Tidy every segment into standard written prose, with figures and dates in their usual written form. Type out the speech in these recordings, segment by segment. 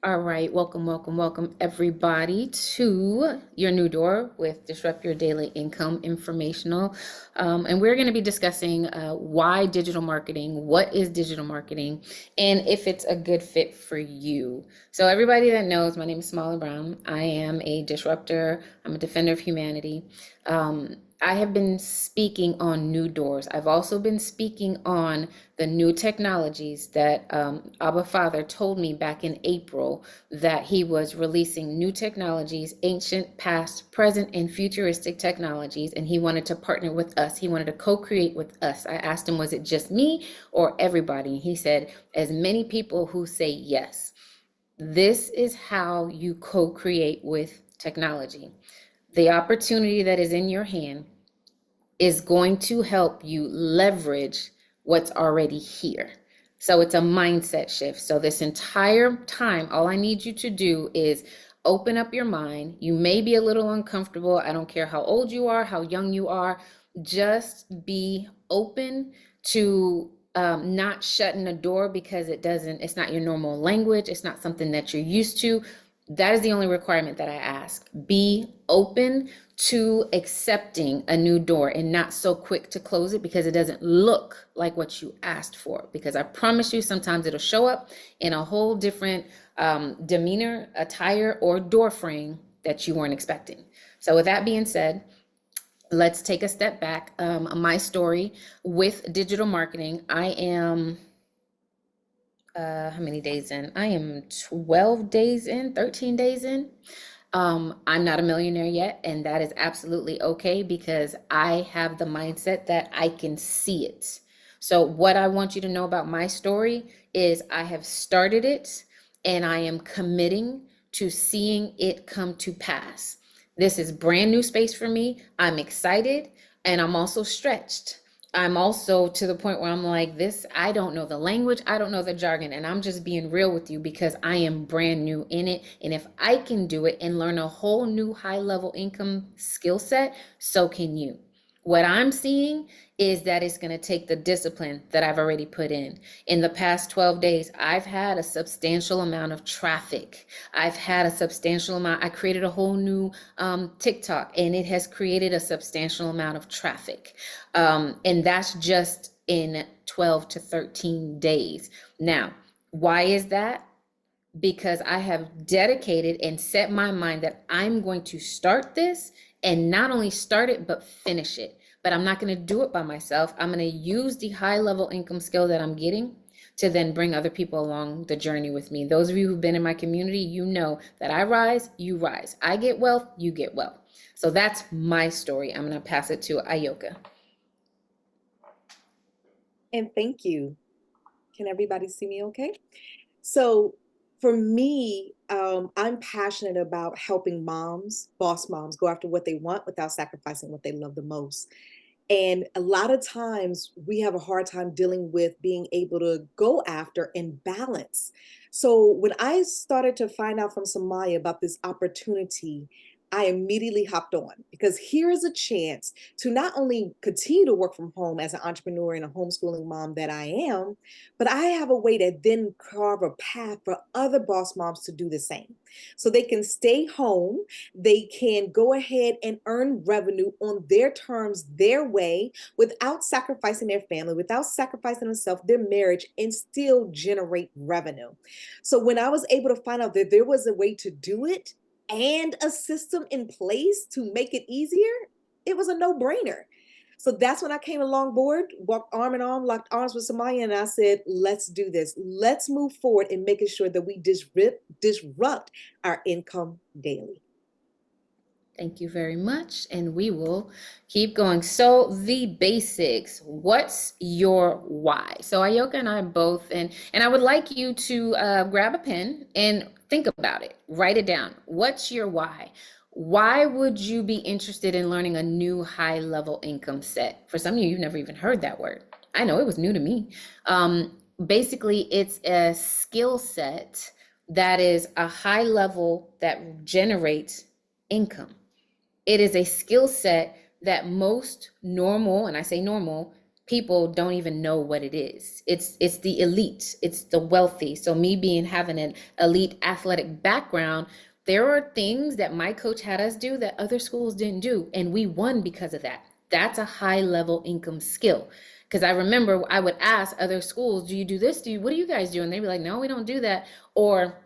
All right, welcome everybody to your new door with Disrupt Your Daily Income Informational. And we're going to be discussing why digital marketing, what is digital marketing, and if it's a good fit for you. So everybody that knows, my name is Smalley Brown. I am a disruptor. I'm a defender of humanity. I have been speaking on new doors. I've also been speaking on the new technologies that Abba Father told me back in April that he was releasing new technologies, ancient, past, present, and futuristic technologies, and he wanted to partner with us. He wanted to co-create with us. I asked him, was it just me or everybody? And he said, as many people who say yes. This is how you co-create with technology. The opportunity that is in your hand is going to help you leverage what's already here. So it's a mindset shift. So this entire time, all I need you to do is open up your mind. You may be a little uncomfortable. I don't care how old you are, how young you are. Just be open to not shutting a door because it's not your normal language. It's not something that you're used to. That is the only requirement that I ask. Be open to accepting a new door and not so quick to close it because it doesn't look like what you asked for. Because I promise you, sometimes it'll show up in a whole different demeanor, attire, or door frame that you weren't expecting. So with that being said, let's take a step back. My story with digital marketing, I am how many days in? I am 12 days in, 13 days in. I'm not a millionaire yet, and that is absolutely okay because I have the mindset that I can see it. So what I want you to know about my story is I have started it and I am committing to seeing it come to pass. This is brand new space for me. I'm excited and I'm also stretched. I'm also to the point where I'm like, I don't know the language, I don't know the jargon, and I'm just being real with you because I am brand new in it. And if I can do it and learn a whole new high level income skill set, so can you. What I'm seeing is that it's going to take the discipline that I've already put in. In the past 12 days, I've had a substantial amount of traffic. I've had a substantial amount. I created a whole new TikTok, and it has created a substantial amount of traffic. And that's just in 12 to 13 days. Now, why is that? Because I have dedicated and set my mind that I'm going to start this and not only start it, but finish it. But I'm not going to do it by myself. I'm going to use the high level income skill that I'm getting to then bring other people along the journey with me. Those of you who've been in my community, you know that I rise, you rise. I get wealth, you get wealth. So that's my story. I'm going to pass it to Ayoka. And thank you. Can everybody see me okay? So for me, I'm passionate about helping moms, boss moms, go after what they want without sacrificing what they love the most. And a lot of times we have a hard time dealing with being able to go after and balance. So when I started to find out from Samaya about this opportunity, I immediately hopped on because here is a chance to not only continue to work from home as an entrepreneur and a homeschooling mom that I am, but I have a way to then carve a path for other boss moms to do the same. So they can stay home, they can go ahead and earn revenue on their terms, their way, without sacrificing their family, without sacrificing themselves, their marriage, and still generate revenue. So when I was able to find out that there was a way to do it and a system in place to make it easier, it was a no-brainer. So that's when I came along board, walked arm in arm, locked arms with Samaya, and I said, let's do this. Let's move forward in making sure that we disrupt our income daily. Thank you very much. And we will keep going. So the basics, what's your why? So Ayoka and I both, and I would like you to grab a pen and think about it, write it down. What's your why? Why would you be interested in learning a new high level income set? For some of you, you've never even heard that word. I know it was new to me. Basically, it's a skill set that is a high level that generates income. It is a skill set that most normal, and I say normal, people don't even know what it is. It's the elite, it's the wealthy. So me being having an elite athletic background, there are things that my coach had us do that other schools didn't do, and we won because of that. That's a high level income skill. Because I remember I would ask other schools, do you do this? What do you guys do? And they'd be like, no, we don't do that. Or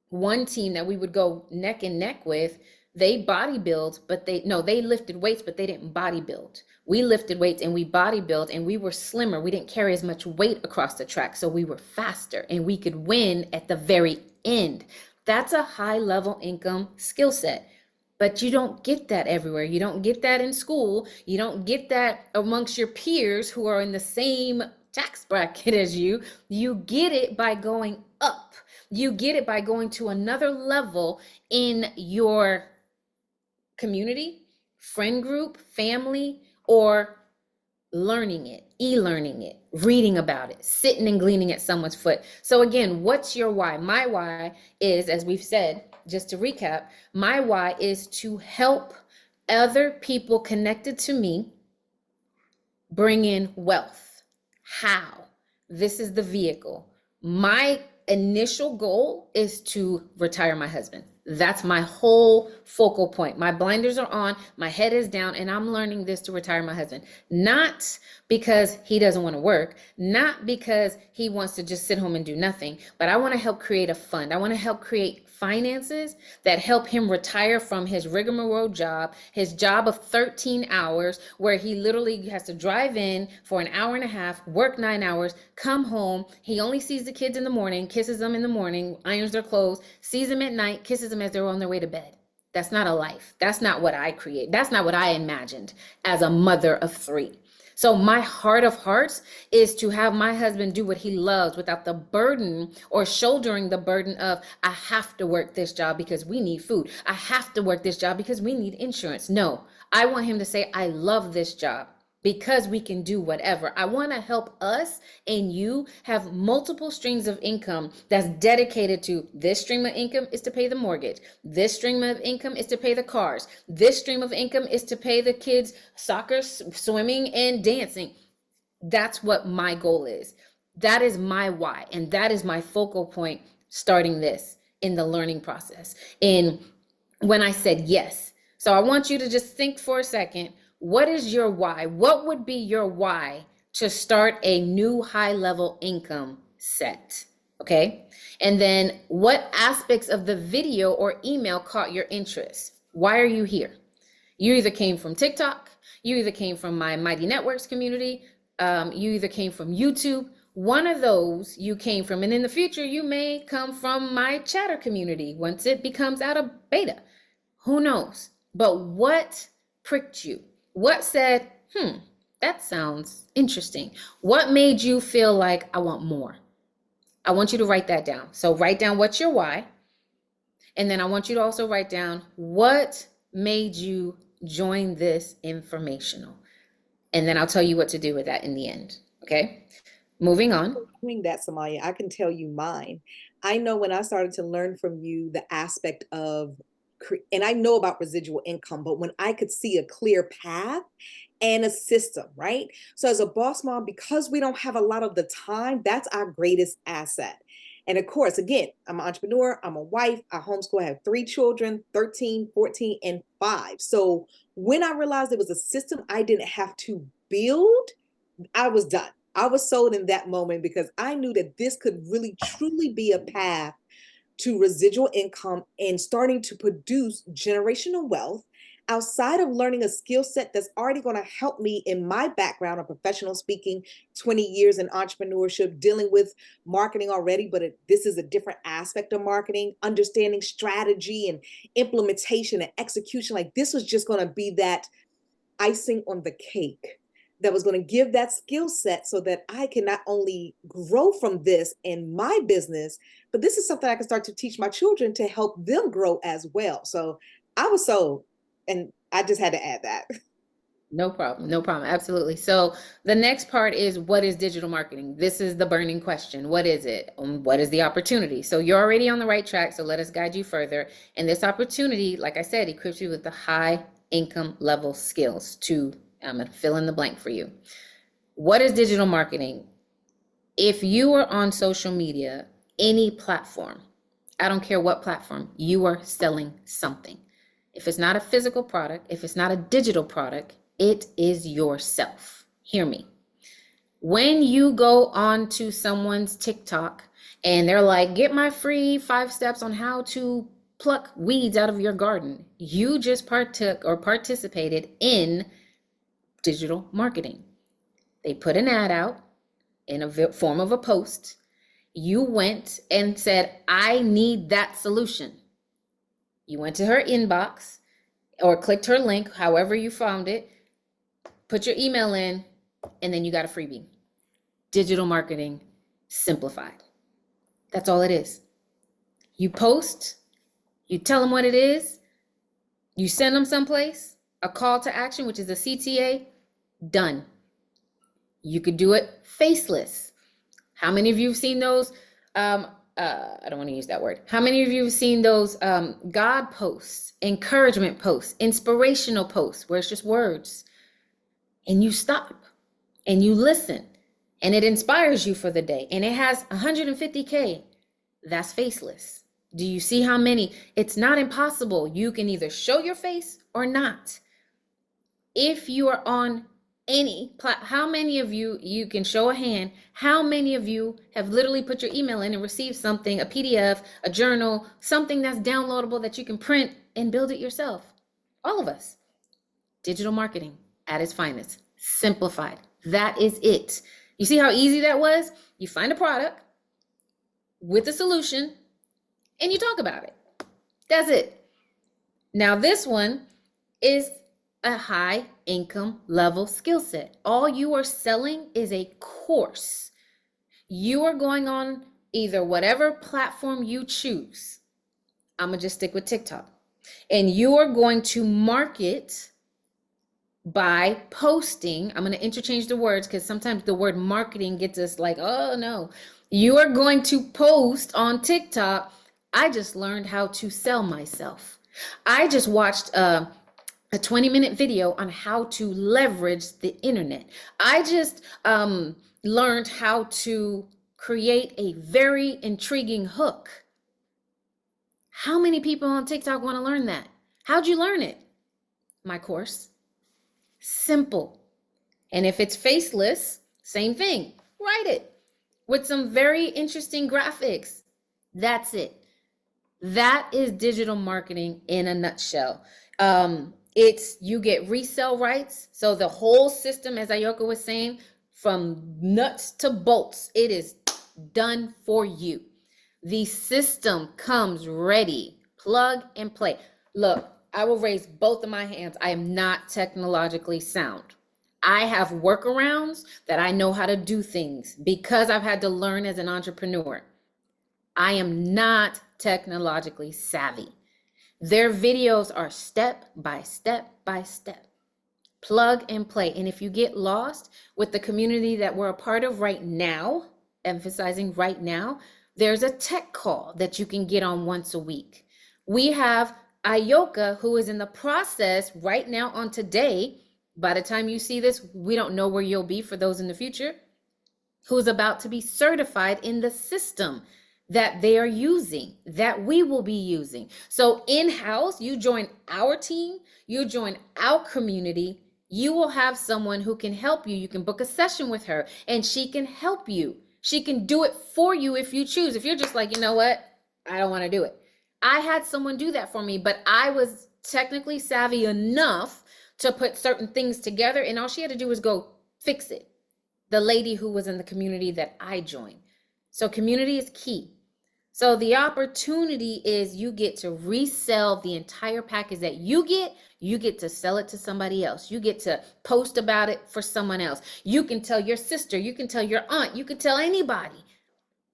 one team that we would go neck and neck with, they bodybuild, but they lifted weights, but they didn't bodybuild. We lifted weights and we bodybuild, and we were slimmer. We didn't carry as much weight across the track, so we were faster and we could win at the very end. That's a high level income skill set. But you don't get that everywhere. You don't get that in school. You don't get that amongst your peers who are in the same tax bracket as you. You get it by going up. You get it by going to another level in your community, friend group, family, or learning it, e-learning it, reading about it, sitting and gleaning at someone's foot. So again, what's your why? My why is, as we've said, just to recap, my why is to help other people connected to me bring in wealth. How? This is the vehicle. My initial goal is to retire my husband. That's my whole focal point. My blinders are on, my head is down, and I'm learning this to retire my husband. Not because he doesn't want to work, not because he wants to just sit home and do nothing, but I want to help create a fund. I want to help create finances that help him retire from his rigmarole job, his job of 13 hours, where he literally has to drive in for an hour and a half, work 9 hours, come home. He only sees the kids in the morning, kisses them in the morning, irons their clothes, sees them at night, kisses them as they're on their way to bed. That's not a life. That's not what I create. That's not what I imagined as a mother of 3. So my heart of hearts is to have my husband do what he loves without the burden or shouldering the burden of, I have to work this job because we need food. I have to work this job because we need insurance. No, I want him to say, I love this job because we can do whatever. I want to help us and you have multiple streams of income that's dedicated to, this stream of income is to pay the mortgage. This stream of income is to pay the cars. This stream of income is to pay the kids' soccer, swimming, and dancing. That's what my goal is. That is my why. And that is my focal point starting this in the learning process. And when I said yes. So I want you to just think for a second, what is your why? What would be your why to start a new high level income set? Okay. And then what aspects of the video or email caught your interest? Why are you here? You either came from TikTok, you either came from my Mighty Networks community, you either came from YouTube. One of those you came from, and in the future, you may come from my Chatter community once it becomes out of beta. Who knows? But what pricked you? What said, that sounds interesting? What made you feel like I want more? I want you to write that down. So write down what's your why. And then I want you to also write down what made you join this informational. And then I'll tell you what to do with that in the end. Okay. Moving on. Doing that, Samaya, I can tell you mine. I know when I started to learn from you the aspect of, and I know about residual income, but when I could see a clear path and a system, right? So as a boss mom, because we don't have a lot of the time, that's our greatest asset. And of course, again, I'm an entrepreneur, I'm a wife, I homeschool, I have 3 children, 13, 14, and 5. So when I realized it was a system I didn't have to build, I was done. I was sold in that moment because I knew that this could really truly be a path to residual income and starting to produce generational wealth outside of learning a skill set that's already going to help me in my background of professional speaking, 20 years in entrepreneurship, dealing with marketing already, but this is a different aspect of marketing, understanding strategy and implementation and execution. Like this was just going to be that icing on the cake that was going to give that skill set so that I can not only grow from this in my business, but this is something I can start to teach my children to help them grow as well. So I was sold, and I just had to add that. No problem. No problem. Absolutely. So the next part is, what is digital marketing? This is the burning question. What is it? What is the opportunity? So you're already on the right track. So let us guide you further. And this opportunity, like I said, equips you with the high income level skills to, I'm going to fill in the blank for you. What is digital marketing? If you are on social media, any platform, I don't care what platform, you are selling something. If it's not a physical product, if it's not a digital product, it is yourself. Hear me. When you go on to someone's TikTok and they're like, get my free 5 steps on how to pluck weeds out of your garden, you just partook or participated in digital marketing. They put an ad out in a form of a post. You went and said, I need that solution. You went to her inbox or clicked her link, however you found it, put your email in, and then you got a freebie. Digital marketing simplified. That's all it is. You post, you tell them what it is, you send them someplace, a call to action, which is a CTA, done. You could do it faceless. How many of you have seen those? I don't want to use that word. How many of you have seen those God posts, encouragement posts, inspirational posts, where it's just words, and you stop and you listen, and it inspires you for the day, and it has 150K? That's faceless. Do you see how many? It's not impossible. You can either show your face or not. If you are on how many of you can show a hand, how many of you have literally put your email in and received something, a PDF, a journal, something that's downloadable that you can print and build it yourself? All of us. Digital marketing at its finest, simplified. That is it. You see how easy that was? You find a product with a solution and you talk about it. That's it. Now this one is a high income level skill set. All you are selling is a course. You are going on either whatever platform you choose. I'm gonna just stick with TikTok. And you are going to market by posting. I'm going to interchange the words because sometimes the word marketing gets us like, oh no. You are going to post on TikTok. I just learned how to sell myself. I just watched a 20-minute video on how to leverage the internet. I just learned how to create a very intriguing hook. How many people on TikTok want to learn that? How'd you learn it? My course. Simple. And if it's faceless, same thing. Write it with some very interesting graphics. That's it. That is digital marketing in a nutshell. It's you get resale rights. So the whole system, as Ayoka was saying, from nuts to bolts, it is done for you. The system comes ready, plug and play. Look, I will raise both of my hands. I am not technologically sound. I have workarounds that I know how to do things because I've had to learn as an entrepreneur. I am not technologically savvy. Their videos are step by step by step. Plug and play. And if you get lost with the community that we're a part of right now, emphasizing right now, there's a tech call that you can get on once a week. We have Ayoka, who is in the process right now on today. By the time you see this, we don't know where you'll be for those in the future, who's about to be certified in the system that they are using, that we will be using. So in-house, you join our team, you join our community, you will have someone who can help you. You can book a session with her and she can help you. She can do it for you if you choose. If you're just like, you know what, I don't want to do it. I had someone do that for me, but I was technically savvy enough to put certain things together, and all she had to do was go fix it. The lady who was in the community that I joined. So community is key. So the opportunity is you get to resell the entire package that you get to sell it to somebody else. You get to post about it for someone else. You can tell your sister, you can tell your aunt, you can tell anybody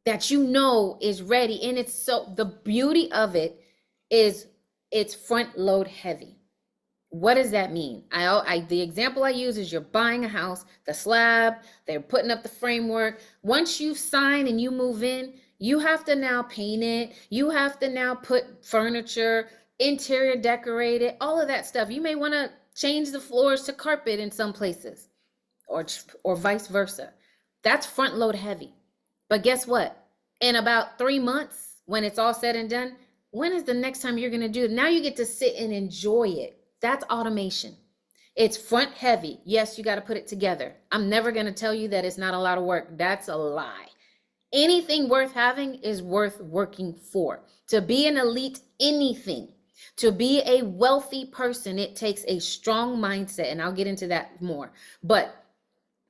that you know is ready. And it's so, the beauty of it is it's front load heavy. What does that mean? The example I use is you're buying a house, the slab, they're putting up the framework. Once you sign and you move in, you have to now paint it. You have to now put furniture, interior decorate it, all of that stuff. You may want to change the floors to carpet in some places. or vice versa. That's front load heavy. But guess what? In about 3 months, when it's all said and done, when is the next time you're going to do it? Now you get to sit and enjoy it. That's automation. It's front heavy. Yes, you got to put it together. I'm never going to tell you that it's not a lot of work. That's a lie. Anything worth having is worth working for. To be an elite anything, to be a wealthy person, it takes a strong mindset, and I'll get into that more. But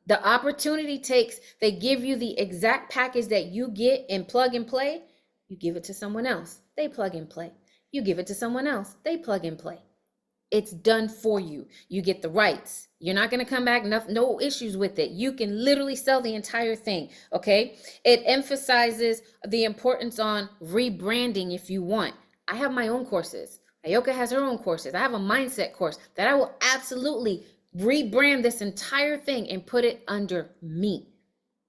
the opportunity takes, they give you the exact package that you get and plug and play. You give it to someone else, they plug and play. You give it to someone else, they plug and play. It's done for you. You get the rights. You're not going to come back, no issues with it. You can literally sell the entire thing, okay? It emphasizes the importance on rebranding if you want. I have my own courses. Ayoka has her own courses. I have a mindset course that I will absolutely rebrand this entire thing and put it under me.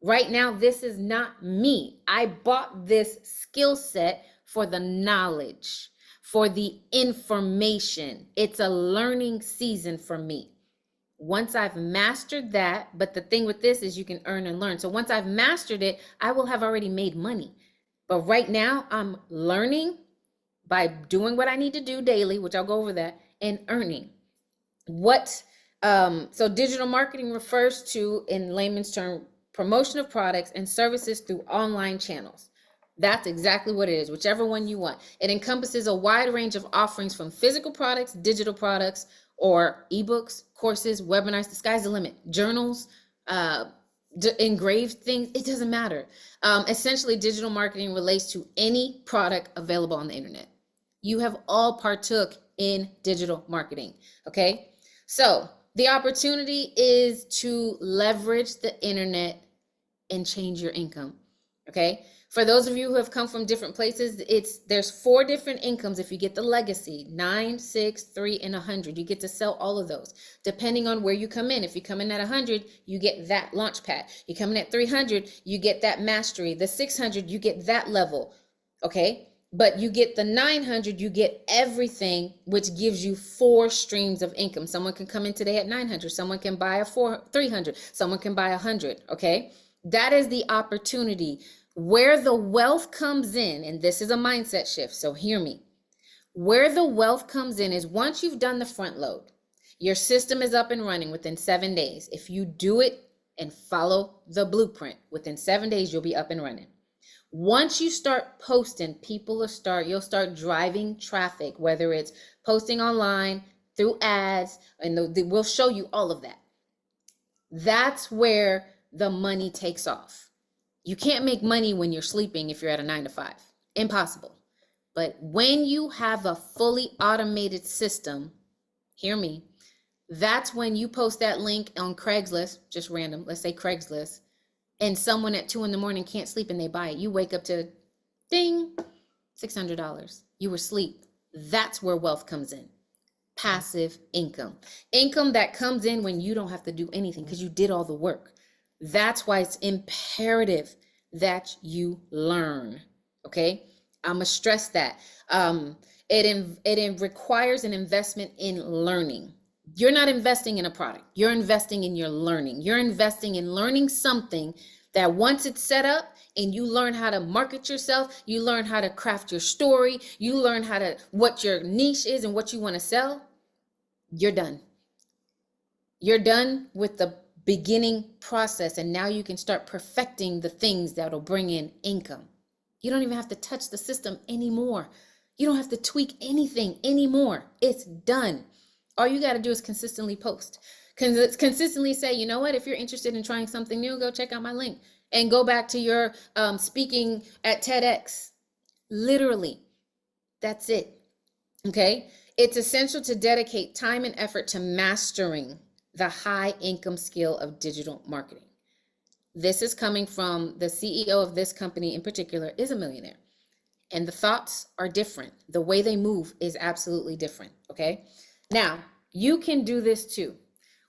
Right now, this is not me. I bought this skill set for the knowledge, for the information. It's a learning season for me. Once I've mastered that, but the thing with this is you can earn and learn. So once I've mastered it, I will have already made money. But right now, I'm learning by doing what I need to do daily, which I'll go over that, and earning. So digital marketing refers to, in layman's term, promotion of products and services through online channels. That's exactly what it is, whichever one you want. It encompasses a wide range of offerings from physical products, digital products, or ebooks, courses, webinars. The sky's the limit. Journals, engraved things, it doesn't matter. Essentially, digital marketing relates to any product available on the internet. You have all partook in digital marketing, okay? So the opportunity is to leverage the internet and change your income, okay? For those of you who have come from different places, there's 4 different incomes if you get the legacy: 9, 6, 3, and 100. You get to sell all of those depending on where you come in. If you come in at 100, you get that launch pad. You come in at 300, you get that mastery. The 600, you get that level, okay? But you get the 900, you get everything, which gives you 4 streams of income. Someone can come in today at 900, someone can buy 300, someone can buy 100, okay? That is the opportunity. Where the wealth comes in, and this is a mindset shift, so hear me. Where the wealth comes in is once you've done the front load, your system is up and running within 7 days. If you do it and follow the blueprint, within 7 days, you'll be up and running. Once you start posting, you'll start driving traffic, whether it's posting online, through ads, and we'll show you all of that. That's where the money takes off. You can't make money when you're sleeping if you're at a 9 to 5. Impossible. But when you have a fully automated system, hear me, that's when you post that link on Craigslist, just random, let's say Craigslist, and someone at 2 a.m. can't sleep and they buy it. You wake up to, ding, $600. You were asleep. That's where wealth comes in. Passive income. Income that comes in when you don't have to do anything because you did all the work. That's why it's imperative that you learn, okay? I'm going to stress that. It requires an investment in learning. You're not investing in a product. You're investing in your learning. You're investing in learning something that once it's set up and you learn how to market yourself, you learn how to craft your story, you learn what your niche is and what you want to sell, you're done. You're done with the beginning process, and now you can start perfecting the things that'll bring in income. You don't even have to touch the system anymore. You don't have to tweak anything anymore. It's done. All you got to do is consistently post. Consistently say, you know what, if you're interested in trying something new, go check out my link and go back to your speaking at TEDx. Literally, that's it. Okay? It's essential to dedicate time and effort to mastering the high income skill of digital marketing. This is coming from the CEO of this company in particular is a millionaire. And the thoughts are different. The way they move is absolutely different, okay? Now, you can do this too.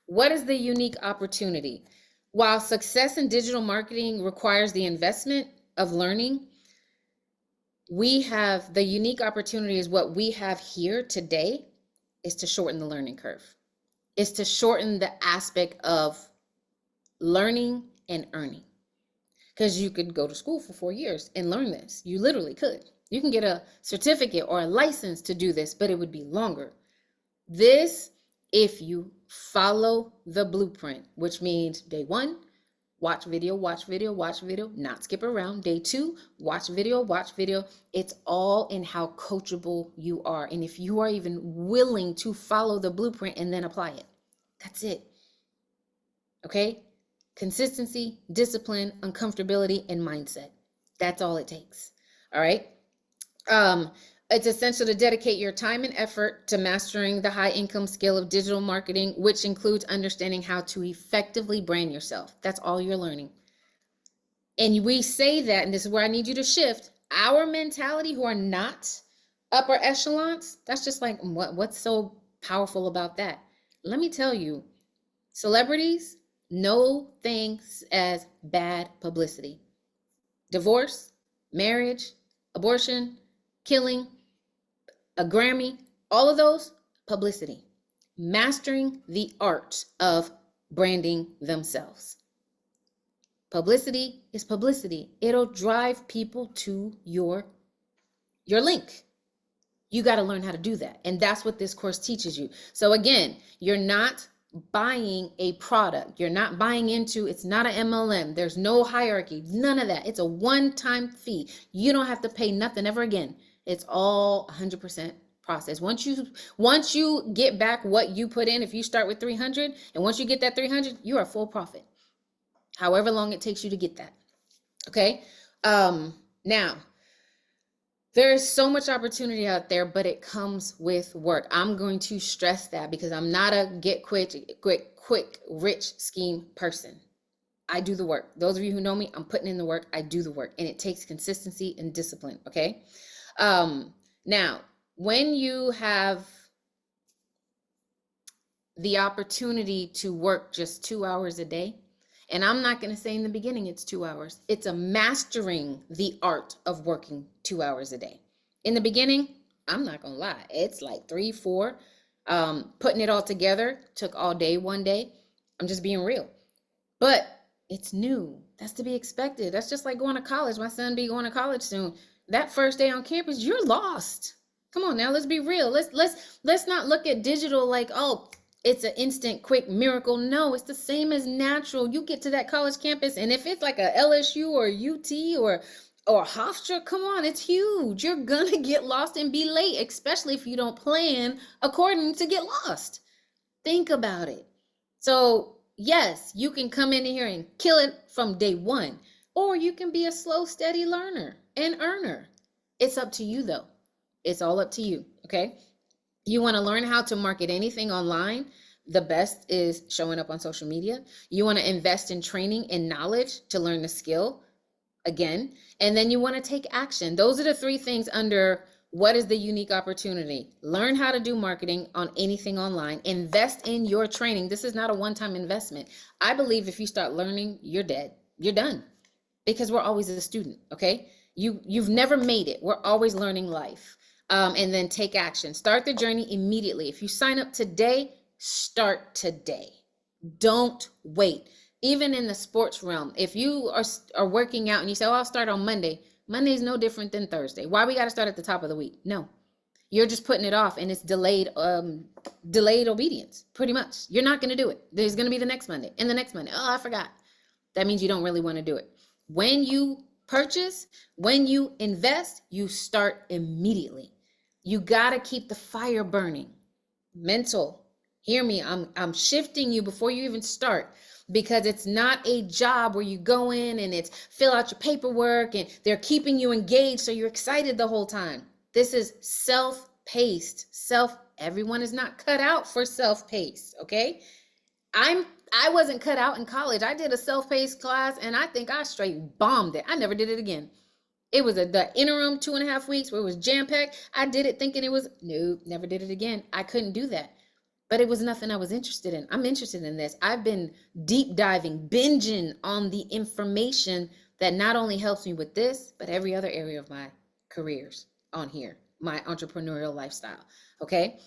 What is the unique opportunity? While success in digital marketing requires the investment of learning, we have the unique opportunity is what we have here today is to shorten the learning curve. Is to shorten the aspect of learning and earning. Because you could go to school for 4 years and learn this. You literally could. You can get a certificate or a license to do this, but it would be longer. This, if you follow the blueprint, which means day one, watch video, watch video, watch video, not skip around. Day two, watch video, watch video. It's all in how coachable you are. And if you are even willing to follow the blueprint and then apply it, that's it. Okay? Consistency, discipline, uncomfortability, and mindset. That's all it takes. All right? It's essential to dedicate your time and effort to mastering the high income skill of digital marketing, which includes understanding how to effectively brand yourself. That's all you're learning. And we say that, and this is where I need you to shift our mentality who are not upper echelons. That's just like, what's so powerful about that? Let me tell you, celebrities know things as bad publicity. Divorce, marriage, abortion, killing, a Grammy, all of those, publicity. Mastering the art of branding themselves. Publicity is publicity. It'll drive people to your link. You got to learn how to do that. And that's what this course teaches you. So again, you're not buying a product. You're not buying into, it's not an MLM. There's no hierarchy, none of that. It's a one-time fee. You don't have to pay nothing ever again. It's all 100% process. Once you get back what you put in, if you start with 300 and once you get that 300, you are full profit. However long it takes you to get that. Okay? Now, there is so much opportunity out there, but it comes with work. I'm going to stress that because I'm not a get quick, rich scheme person. I do the work. Those of you who know me, I'm putting in the work. I do the work, and it takes consistency and discipline. Okay. Now, when you have the opportunity to work just 2 hours a day, and I'm not going to say in the beginning it's 2 hours. It's a mastering the art of working 2 hours a day. In the beginning, I'm not going to lie. It's like 3, 4. Putting it all together took all day one day. I'm just being real. But it's new. That's to be expected. That's just like going to college. My son be going to college soon. That first day on campus, you're lost. Come on now, let's be real. Let's not look at digital like, oh, it's an instant, quick miracle. No, it's the same as natural. You get to that college campus, and if it's like a LSU or UT or Hofstra, come on, it's huge. You're gonna get lost and be late, especially if you don't plan according to get lost. Think about it. So yes, you can come in here and kill it from day one, or you can be a slow, steady learner and earner. It's up to you though. It's all up to you, okay? You want to learn how to market anything online? The best is showing up on social media. You want to invest in training and knowledge to learn the skill again, and then you want to take action. Those are the 3 things under what is the unique opportunity. Learn how to do marketing on anything online. Invest in your training. This is not a one-time investment. I believe if you start learning, you're dead. You're done. Because we're always a student, okay? You've never made it. We're always learning life. And then take action. Start the journey immediately. If you sign up today, start today. Don't wait. Even in the sports realm, if you are working out and you say, oh, I'll start on Monday. Monday is no different than Thursday. Why we got to start at the top of the week? No, you're just putting it off, and it's delayed obedience, pretty much. You're not going to do it. There's going to be the next Monday and the next Monday. Oh, I forgot. That means you don't really want to do it. When you purchase, when you invest, you start immediately. You got to keep the fire burning. Mental, hear me. I'm shifting you before you even start, because it's not a job where you go in and it's fill out your paperwork and they're keeping you engaged so you're excited the whole time. This is self-paced. Everyone is not cut out for self-paced, okay? I wasn't cut out in college. I did a self-paced class and I think I straight bombed it. I never did it again. It was the interim 2.5 weeks where it was jam-packed. I did it thinking it was, nope, never did it again. I couldn't do that. But it was nothing I was interested in. I'm interested in this. I've been deep diving, binging on the information that not only helps me with this, but every other area of my careers on here, my entrepreneurial lifestyle. Okay.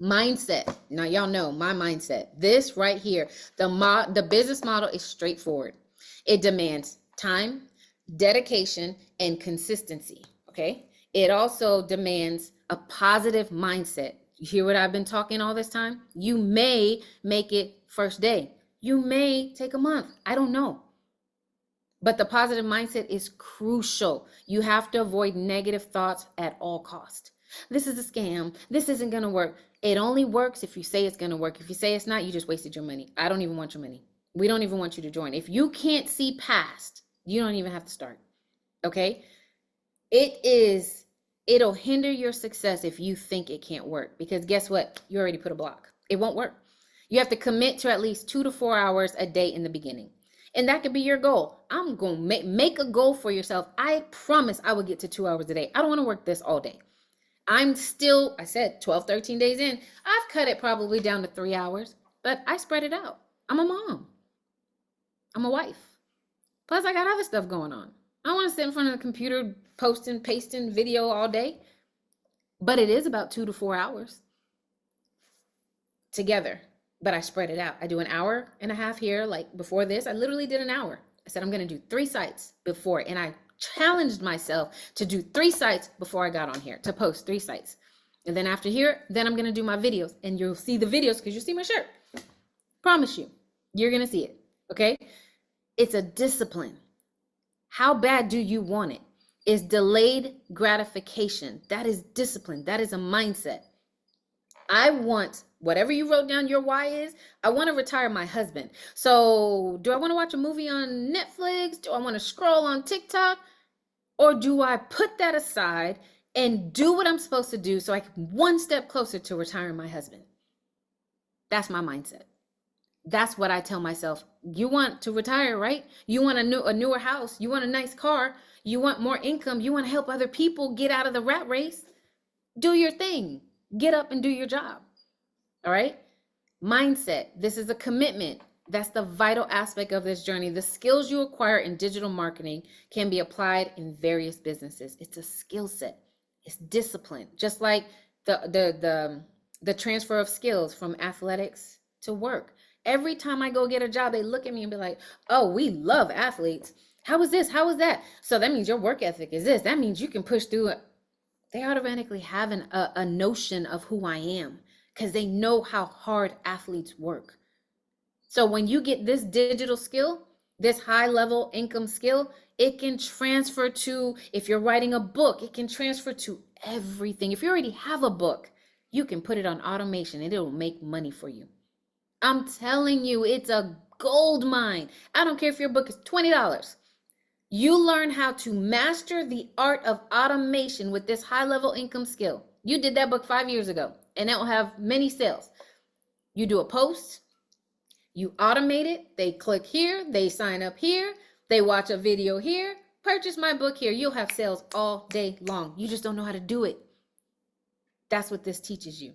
Mindset. Now y'all know my mindset. This right here, the business model is straightforward. It demands time, dedication, and consistency. Okay. It also demands a positive mindset. You hear what I've been talking all this time? You may make it first day. You may take a month. I don't know. But the positive mindset is crucial. You have to avoid negative thoughts at all costs. This is a scam. This isn't going to work. It only works if you say it's going to work. If you say it's not, you just wasted your money. I don't even want your money. We don't even want you to join. If you can't see past, you don't even have to start. Okay? It'll hinder your success if you think it can't work, because guess what? You already put a block. It won't work. You have to commit to at least 2 to 4 hours a day in the beginning. And that could be your goal. I'm going to make a goal for yourself. I promise I will get to 2 hours a day. I don't want to work this all day. I said 12, 13 days in. I've cut it probably down to 3 hours, but I spread it out. I'm a mom. I'm a wife. Plus, I got other stuff going on. I don't want to sit in front of the computer posting, pasting video all day. But it is about 2 to 4 hours together. But I spread it out. I do an hour and a half here. Like before this, I literally did an hour. I said, I'm going to do 3 sites before. And I challenged myself to do 3 sites before I got on here, to post 3 sites. And then after here, then I'm going to do my videos. And you'll see the videos because you see my shirt. Promise you, you're going to see it. Okay? It's a discipline. How bad do you want it? Is delayed gratification. That is discipline. That is a mindset. I want, whatever you wrote down your why is, I want to retire my husband. So do I want to watch a movie on Netflix? Do I want to scroll on TikTok? Or do I put that aside and do what I'm supposed to do so I can one step closer to retiring my husband? That's my mindset. That's what I tell myself. You want to retire, right? You want a newer house. You want a nice car. You want more income. You want to help other people get out of the rat race. Do your thing. Get up and do your job. All right? Mindset. This is a commitment. That's the vital aspect of this journey. The skills you acquire in digital marketing can be applied in various businesses. It's a skill set. It's discipline. Just like the transfer of skills from athletics to work. Every time I go get a job, they look at me and be like, oh, we love athletes. How is this? How is that? So that means your work ethic is this. That means you can push through it. They automatically have a notion of who I am because they know how hard athletes work. So when you get this digital skill, this high level income skill, it can transfer to, if you're writing a book, it can transfer to everything. If you already have a book, you can put it on automation and it'll make money for you. I'm telling you, it's a gold mine. I don't care if your book is $20. You learn how to master the art of automation with this high-level income skill. You did that book 5 years ago, and that will have many sales. You do a post, you automate it, they click here, they sign up here, they watch a video here, purchase my book here. You'll have sales all day long. You just don't know how to do it. That's what this teaches you.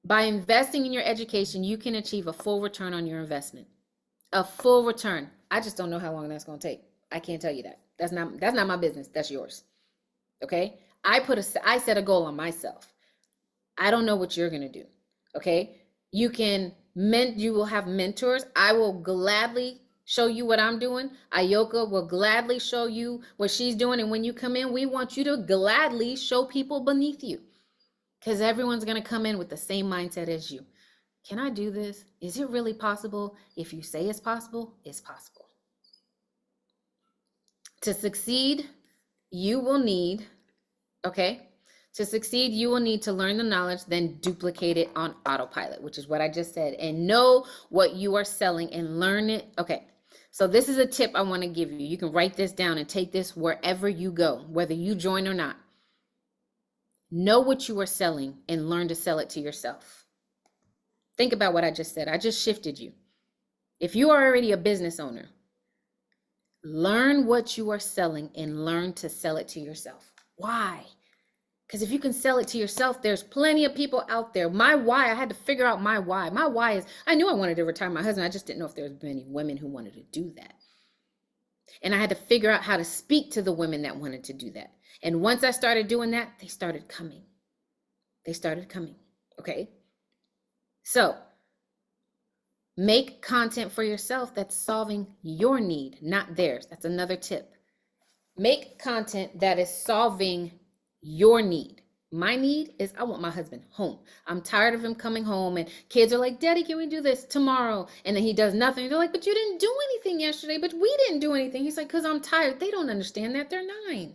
By investing in your education, you can achieve a full return on your investment. A full return. I just don't know how long that's going to take. I can't tell you that. That's not my business. That's yours. Okay? I set a goal on myself. I don't know what you're going to do. Okay? You will have mentors. I will gladly show you what I'm doing. Ayoka will gladly show you what she's doing. And when you come in, we want you to gladly show people beneath you. Because everyone's going to come in with the same mindset as you. Can I do this? Is it really possible? If you say it's possible, it's possible. To succeed, you will need to learn the knowledge, then duplicate it on autopilot, which is what I just said, and know what you are selling and learn it. Okay. So this is a tip I want to give you. You can write this down and take this wherever you go, whether you join or not. Know what you are selling and learn to sell it to yourself. Think about what I just said. I just shifted you. If you are already a business owner, learn what you are selling and learn to sell it to yourself. Why? Because if you can sell it to yourself, there's plenty of people out there. My why, I had to figure out my why. My why is, I knew I wanted to retire my husband. I just didn't know if there was many women who wanted to do that. And I had to figure out how to speak to the women that wanted to do that. And once I started doing that, they started coming. Okay. So make content for yourself that's solving your need, not theirs. That's another tip. Make content that is solving your need. My need is I want my husband home. I'm tired of him coming home and kids are like, Daddy, can we do this tomorrow? And then he does nothing. They're like, but you didn't do anything yesterday, but we didn't do anything. He's like, because I'm tired. They don't understand that. They're 9.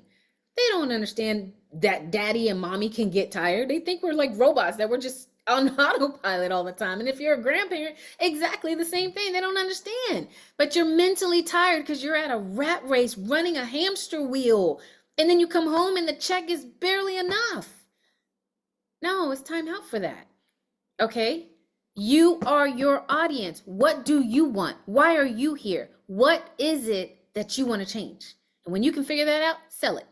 They don't understand that daddy and mommy can get tired. They think we're like robots, that we're just on autopilot all the time. And if you're a grandparent, exactly the same thing. They don't understand. But you're mentally tired because you're at a rat race running a hamster wheel. And then you come home and the check is barely enough. No, it's time out for that. Okay? You are your audience. What do you want? Why are you here? What is it that you want to change? And when you can figure that out, sell it.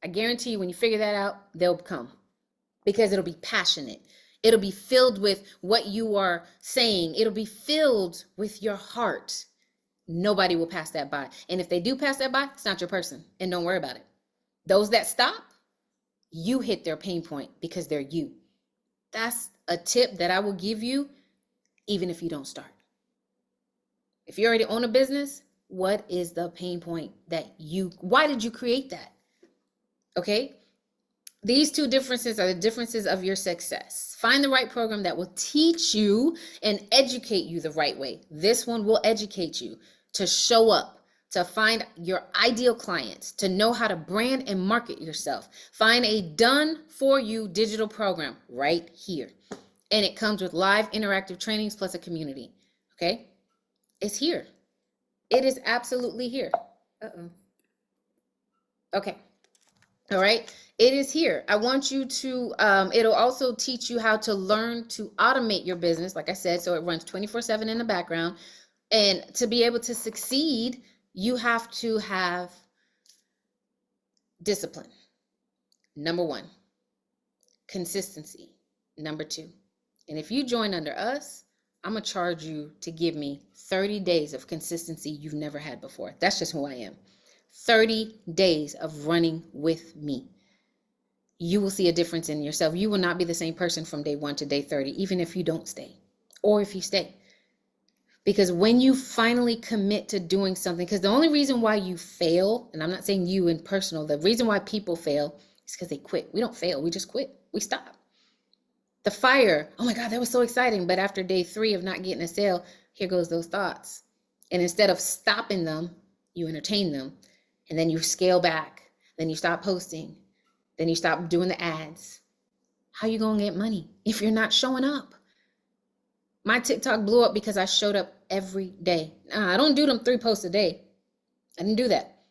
I guarantee you when you figure that out, they'll come, because it'll be passionate. It'll be filled with what you are saying. It'll be filled with your heart. Nobody will pass that by. And if they do pass that by, it's not your person. And don't worry about it. Those that stop, you hit their pain point because they're you. That's a tip that I will give you even if you don't start. If you already own a business, what is the pain point why did you create that? Okay? These two differences are the differences of your success. Find the right program that will teach you and educate you the right way. This one will educate you to show up, to find your ideal clients, to know how to brand and market yourself. Find a done for you digital program right here. And it comes with live interactive trainings plus a community. Okay? It's here. It is absolutely here. Okay. All right. It is here. I want you to, it'll also teach you how to learn to automate your business. Like I said, so it runs 24/7 in the background. And to be able to succeed, you have to have discipline. Number 1, consistency. Number 2, and if you join under us, I'm going to charge you to give me 30 days of consistency you've never had before. That's just who I am. 30 days of running with me. You will see a difference in yourself. You will not be the same person from day 1 to day 30, even if you don't stay or if you stay. Because when you finally commit to doing something, because the only reason why you fail, and I'm not saying you in personal, the reason why people fail is because they quit. We don't fail, we just quit. We stop. The fire, oh my God, that was so exciting. But after day 3 of not getting a sale, here goes those thoughts. And instead of stopping them, you entertain them. And then you scale back. Then you stop posting. Then you stop doing the ads. How you gonna get money if you're not showing up? My TikTok blew up because I showed up every day. I don't do them 3 posts a day. I didn't do that.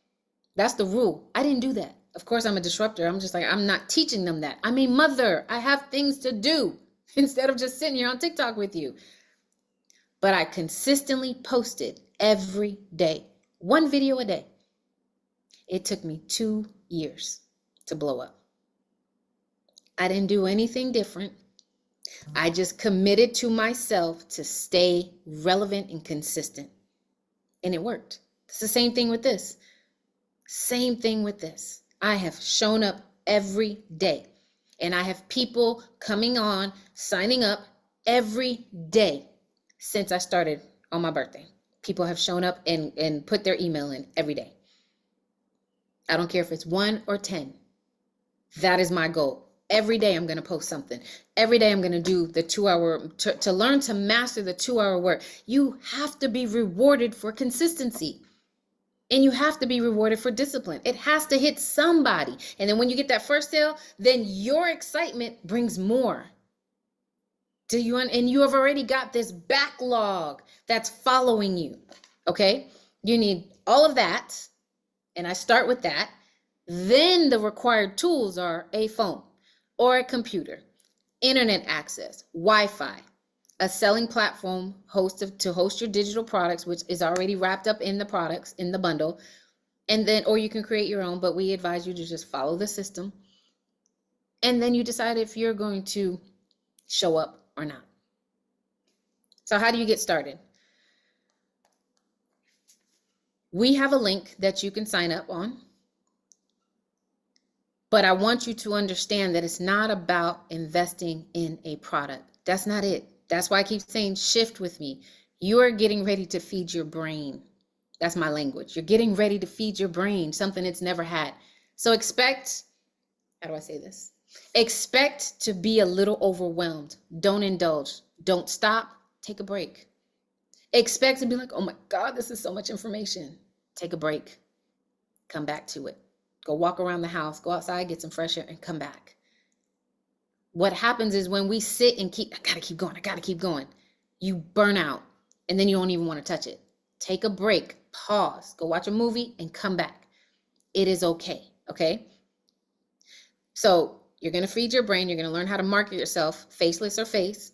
That's the rule. I didn't do that. Of course, I'm a disruptor. I'm just like, I'm not teaching them that. I'm a mother. I have things to do instead of just sitting here on TikTok with you. But I consistently posted every day, 1 video a day. It took me 2 years to blow up. I didn't do anything different. I just committed to myself to stay relevant and consistent. And it worked. It's the same thing with this. Same thing with this. I have shown up every day. And I have people coming on, signing up every day since I started on my birthday. People have shown up and put their email in every day. I don't care if it's 1 or 10. That is my goal. Every day I'm going to post something. Every day I'm going to do the 2-hour, to learn to master the 2-hour work. You have to be rewarded for consistency. And you have to be rewarded for discipline. It has to hit somebody. And then when you get that first sale, then your excitement brings more. And you have already got this backlog that's following you. Okay? You need all of that. And I start with that. Then the required tools are a phone or a computer, internet access, Wi-Fi, a selling platform to host your digital products, which is already wrapped up in the products in the bundle. And then, or you can create your own, but we advise you to just follow the system. And then you decide if you're going to show up or not. So how do you get started? We have a link that you can sign up on. But I want you to understand that it's not about investing in a product. That's not it. That's why I keep saying shift with me. You are getting ready to feed your brain. That's my language. You're getting ready to feed your brain something it's never had. So expect, how do I say this? Expect to be a little overwhelmed. Don't indulge. Don't stop. Take a break. Expect to be like, oh my God, this is so much information. Take a break. Come back to it. Go walk around the house, go outside, get some fresh air, and come back. What happens is when we sit and I gotta keep going, you burn out and then you don't even want to touch it. Take a break, pause, go watch a movie and come back. It is okay, okay? So you're gonna feed your brain, you're gonna learn how to market yourself, faceless or face.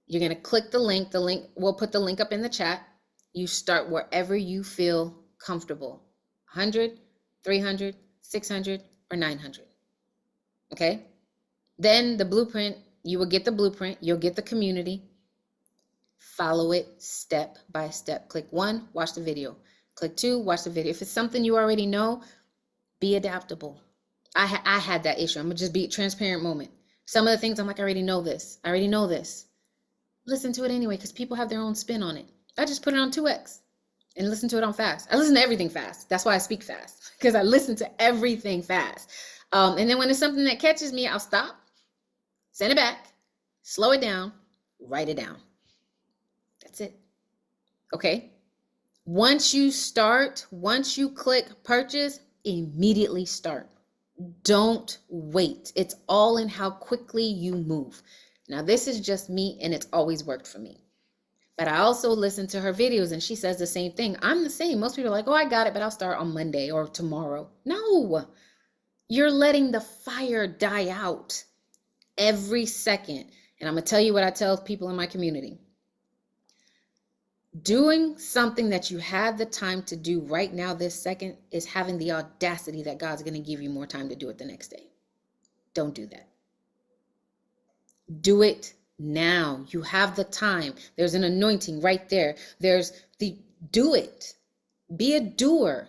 You're gonna click the link, we'll put the link up in the chat. You start wherever you feel comfortable, 100, 300, 600, or 900, okay? Then the blueprint, you will get the blueprint, you'll get the community. Follow it step by step. Click 1, watch the video. Click 2, watch the video. If it's something you already know, be adaptable. I had that issue. I'm gonna just be a transparent moment. Some of the things I'm like, I already know this. Listen to it anyway, because people have their own spin on it. I just put it on 2x and listen to it on fast. I listen to everything fast. That's why I speak fast, because I listen to everything fast. And then when it's something that catches me, I'll stop, send it back, slow it down, write it down. That's it. Okay? Once you click purchase, immediately start. Don't wait. It's all in how quickly you move. Now, this is just me, and it's always worked for me. But I also listen to her videos, and she says the same thing. I'm the same. Most people are like, oh, I got it, but I'll start on Monday or tomorrow. No, you're letting the fire die out every second. And I'm going to tell you what I tell people in my community. Doing something that you had the time to do right now, this second, is having the audacity that God's going to give you more time to do it the next day. Don't do that. Do it now. You have the time. There's an anointing right there. Do it. Be a doer.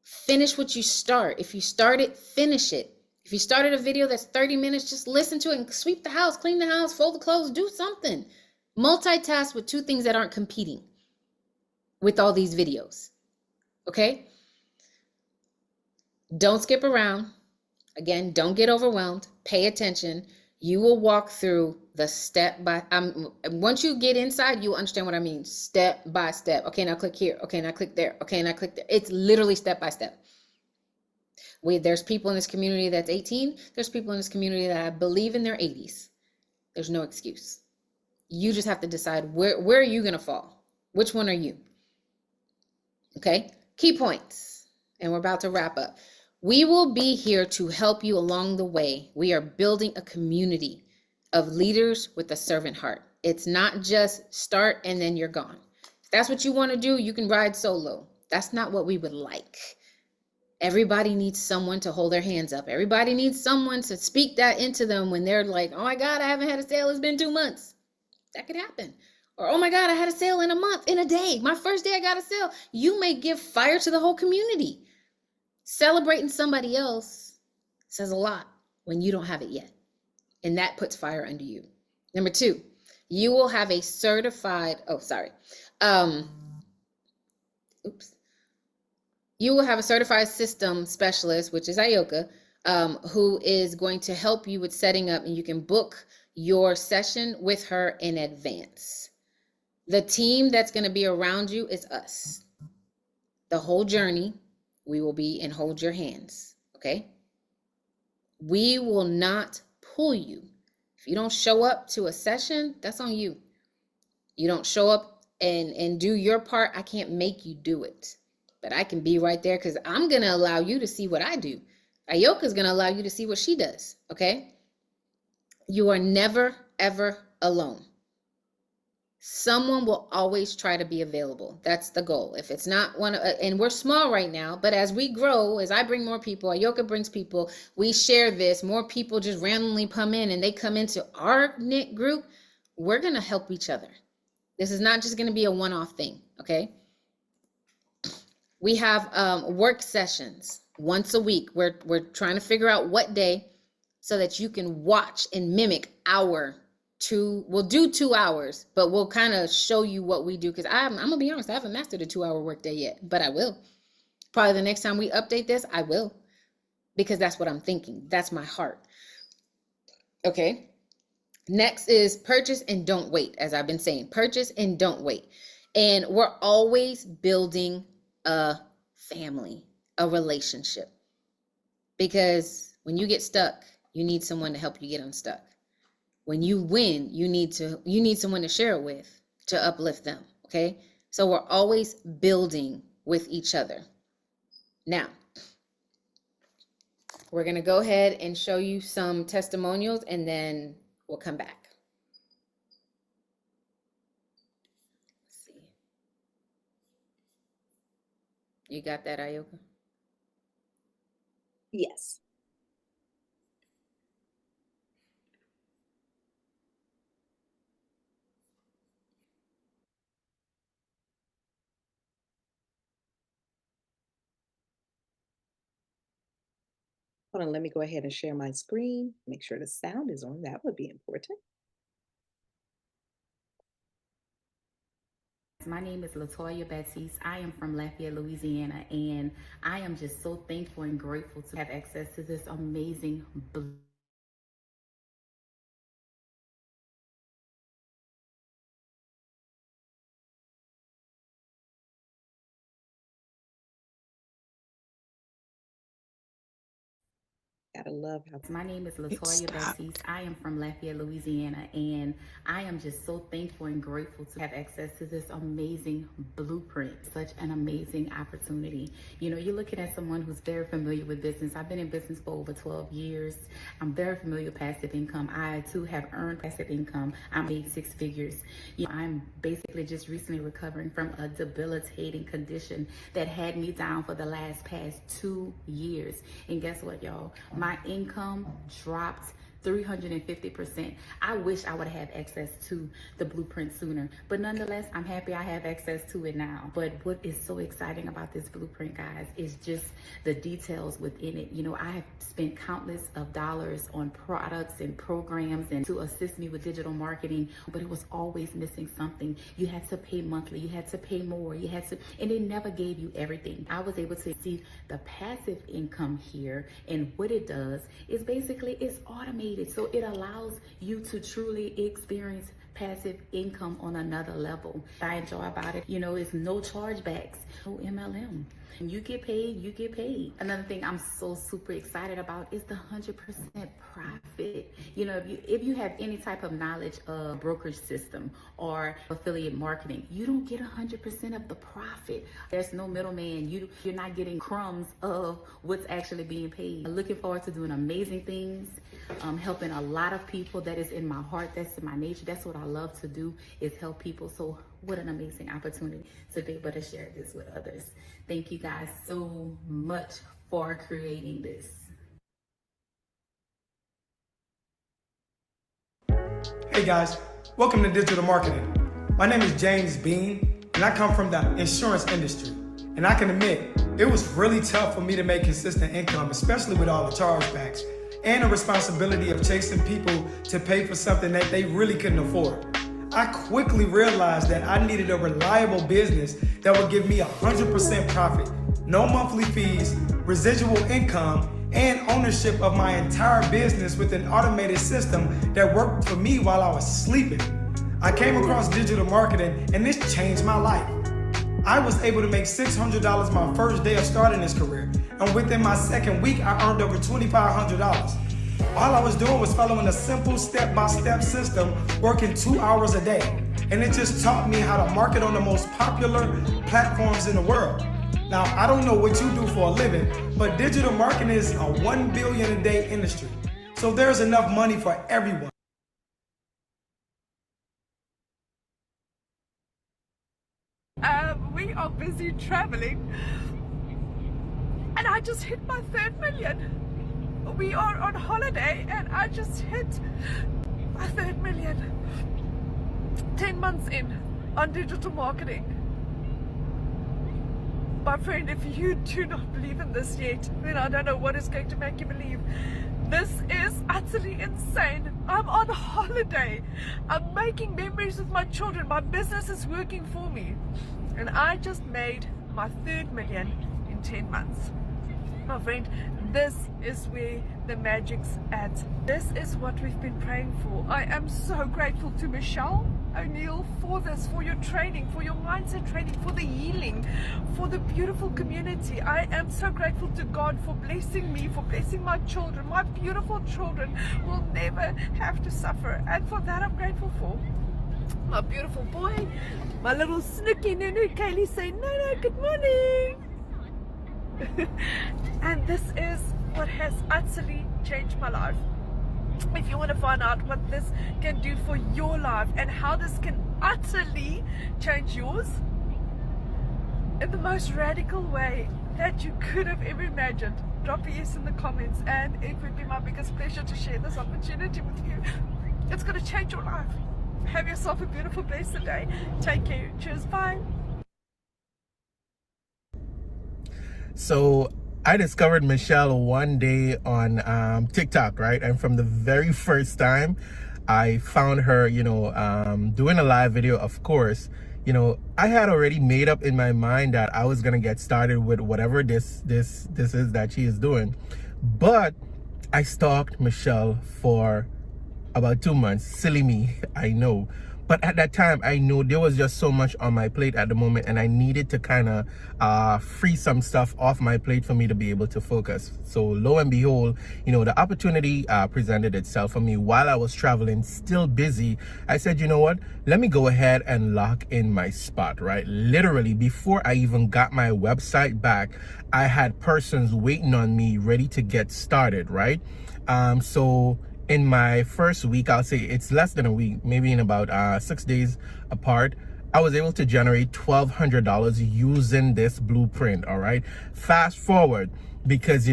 Finish what you start. If you start it, finish it. If you started a video that's 30 minutes, just listen to it and sweep the house, clean the house, fold the clothes, do something. Multitask with 2 things that aren't competing with all these videos. Okay? Don't skip around. Again, don't get overwhelmed. Pay attention. You will walk through the step by, once you get inside, you'll understand what I mean. Step by step. Okay, now click here. Okay, now click there. Okay, now click there. It's literally step by step. There's people in this community that's 18. There's people in this community that I believe in their 80s. There's no excuse. You just have to decide where are you going to fall? Which one are you? Okay, key points. And we're about to wrap up. We will be here to help you along the way. We are building a community of leaders with a servant heart. It's not just start and then you're gone. If that's what you want to do, you can ride solo. That's not what we would like. Everybody needs someone to hold their hands up. Everybody needs someone to speak that into them when they're like, oh my God, I haven't had a sale. It's been 2 months. That could happen. Or, oh my God, I had a sale in a month, in a day. My first day I got a sale. You may give fire to the whole community. Celebrating somebody else says a lot when you don't have it yet. And that puts fire under you. Number 2, you will have a certified, you will have a certified system specialist, which is Ayoka, who is going to help you with setting up, and you can book your session with her in advance. The team that's going to be around you is us. The whole journey, we will be and hold your hands, okay? We will not pull you. If you don't show up to a session, that's on you. You don't show up and do your part, I can't make you do it. But I can be right there because I'm going to allow you to see what I do. Ayoka's going to allow you to see what she does, okay? You are never, ever alone. Someone will always try to be available. That's the goal. If it's not one, and we're small right now, but as we grow, as I bring more people, Ayoka brings people, we share this, more people just randomly come in and they come into our knit group, we're going to help each other. This is not just going to be a one-off thing, okay? We have work sessions. once a week. We're trying to figure out what day so that you can watch and mimic we'll do 2 hours, but we'll kind of show you what we do. Because I'm gonna be honest, I haven't mastered a 2 hour workday yet, but I will. Probably the next time we update this, I will, because that's what I'm thinking. That's my heart. Okay. Next is purchase and don't wait. As I've been saying, purchase and don't wait. And we're always building a family, a relationship. Because when you get stuck, you need someone to help you get unstuck. When you win, you need someone to share it with, to uplift them. Okay. So we're always building with each other. Now, we're going to go ahead and show you some testimonials, and then we'll come back. Let's see. You got that, Ayoka? Yes. Hold on, let me go ahead and share my screen. Make sure the sound is on. That would be important. My name is Latoya Baptiste. I am from Lafayette, Louisiana, and I am just so thankful and grateful to have access to this amazing Gotta love how. My name is Latoya Baptiste. I am from Lafayette, Louisiana, and I am just so thankful and grateful to have access to this amazing blueprint. Such an amazing opportunity. You know, you're looking at someone who's very familiar with business. I've been in business for over 12 years. I'm very familiar with passive income. I too have earned passive income. I made 6 figures. You know, I'm basically just recently recovering from a debilitating condition that had me down for the past 2 years. And guess what, y'all? My income dropped 350%. I wish I would have access to the blueprint sooner, but nonetheless, I'm happy I have access to it now. But what is so exciting about this blueprint, guys, is just the details within it. You know, I have spent countless of dollars on products and programs and to assist me with digital marketing, but it was always missing something. You had to pay monthly, you had to pay more, and it never gave you everything. I was able to see the passive income here, and what it does is basically it's automated. So it allows you to truly experience passive income on another level. I enjoy about it, you know, it's no chargebacks, no MLM. When you get paid, you get paid. Another thing I'm so super excited about is the 100% profit. You know, if you have any type of knowledge of brokerage system or affiliate marketing, you don't get 100% of the profit. There's no middleman. You're not getting crumbs of what's actually being paid. I'm looking forward to doing amazing things, helping a lot of people. That is in my heart. That's in my nature. That's what I love to do, is help people. So what an amazing opportunity to be able to share this with others. Thank you guys so much for creating this. Hey guys, welcome to Digital Marketing. My name is James Bean, and I come from the insurance industry. And I can admit, it was really tough for me to make consistent income, especially with all the chargebacks and the responsibility of chasing people to pay for something that they really couldn't afford. I quickly realized that I needed a reliable business that would give me 100% profit, no monthly fees, residual income, and ownership of my entire business with an automated system that worked for me while I was sleeping. I came across digital marketing, and this changed my life. I was able to make $600 my first day of starting this career, and within my second week, I earned over $2,500. All I was doing was following a simple step-by-step system, working 2 hours a day. And it just taught me how to market on the most popular platforms in the world. Now, I don't know what you do for a living, but digital marketing is a $1 billion a day industry. So there's enough money for everyone. We are busy traveling, and I just hit my 3rd million. We are on holiday, and I just hit my 3rd million. 10 months in on digital marketing. my friend, if you do not believe in this yet, then I don't know what is going to make you believe. This is utterly insane. I'm on holiday. I'm making memories with my children. My business is working for me. And I just made my 3rd million in 10 months. My friend, this is where the magic's at. This is what we've been praying for. I am so grateful to Michelle O'Neill for this, for your training, for your mindset training, for the healing, for the beautiful community. I am so grateful to God for blessing me, for blessing my children. My beautiful children will never have to suffer, and for that I'm grateful for. My beautiful boy, my little snooky Nunu Kaylee say, no, good morning. And this is what has utterly changed my life. If you want to find out what this can do for your life and how this can utterly change yours in the most radical way that you could have ever imagined, drop a yes in the comments, and it would be my biggest pleasure to share this opportunity with you. It's going to change your life. Have yourself a beautiful, blessed day. Take care. Cheers. Bye. So I discovered Michelle one day on TikTok, right? And from the very first time I found her, doing a live video, of course, I had already made up in my mind that I was gonna get started with whatever this is that she is doing. But I stalked Michelle for about 2 months. Silly me, I know. But at that time, I know there was just so much on my plate at the moment, and I needed to kind of free some stuff off my plate for me to be able to focus. So lo and behold, the opportunity presented itself for me while I was traveling, still busy. I said, you know what? Let me go ahead and lock in my spot, right? Literally, before I even got my website back, I had persons waiting on me ready to get started, right? So in my first week, I'll say it's less than a week, maybe in about 6 days apart, I was able to generate $1,200 using this blueprint. All right, fast forward, because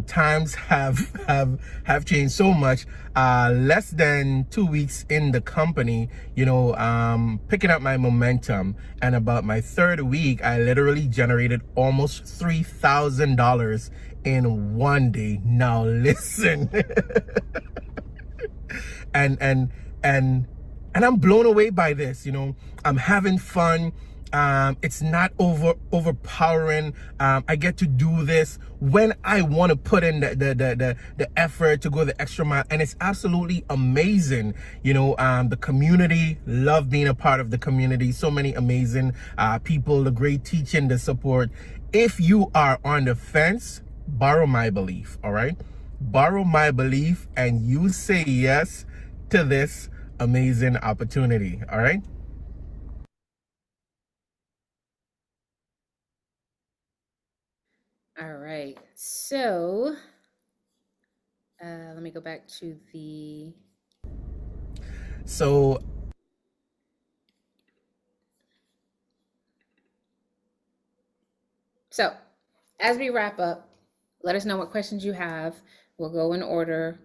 times have changed so much. Less than 2 weeks in the company, picking up my momentum, and about my 3rd week, I literally generated almost $3,000 in one day. Now listen. and I'm blown away by this. I'm having fun. It's not overpowering. I get to do this when I want to put in the effort to go the extra mile, and it's absolutely amazing. The community, love being a part of the community. So many amazing people, the great teaching, the support. If you are on the fence, borrow my belief. All right, borrow my belief, and you say yes to this amazing opportunity. All right. All right. So let me go back to the. So as we wrap up, let us know what questions you have. We'll go in order.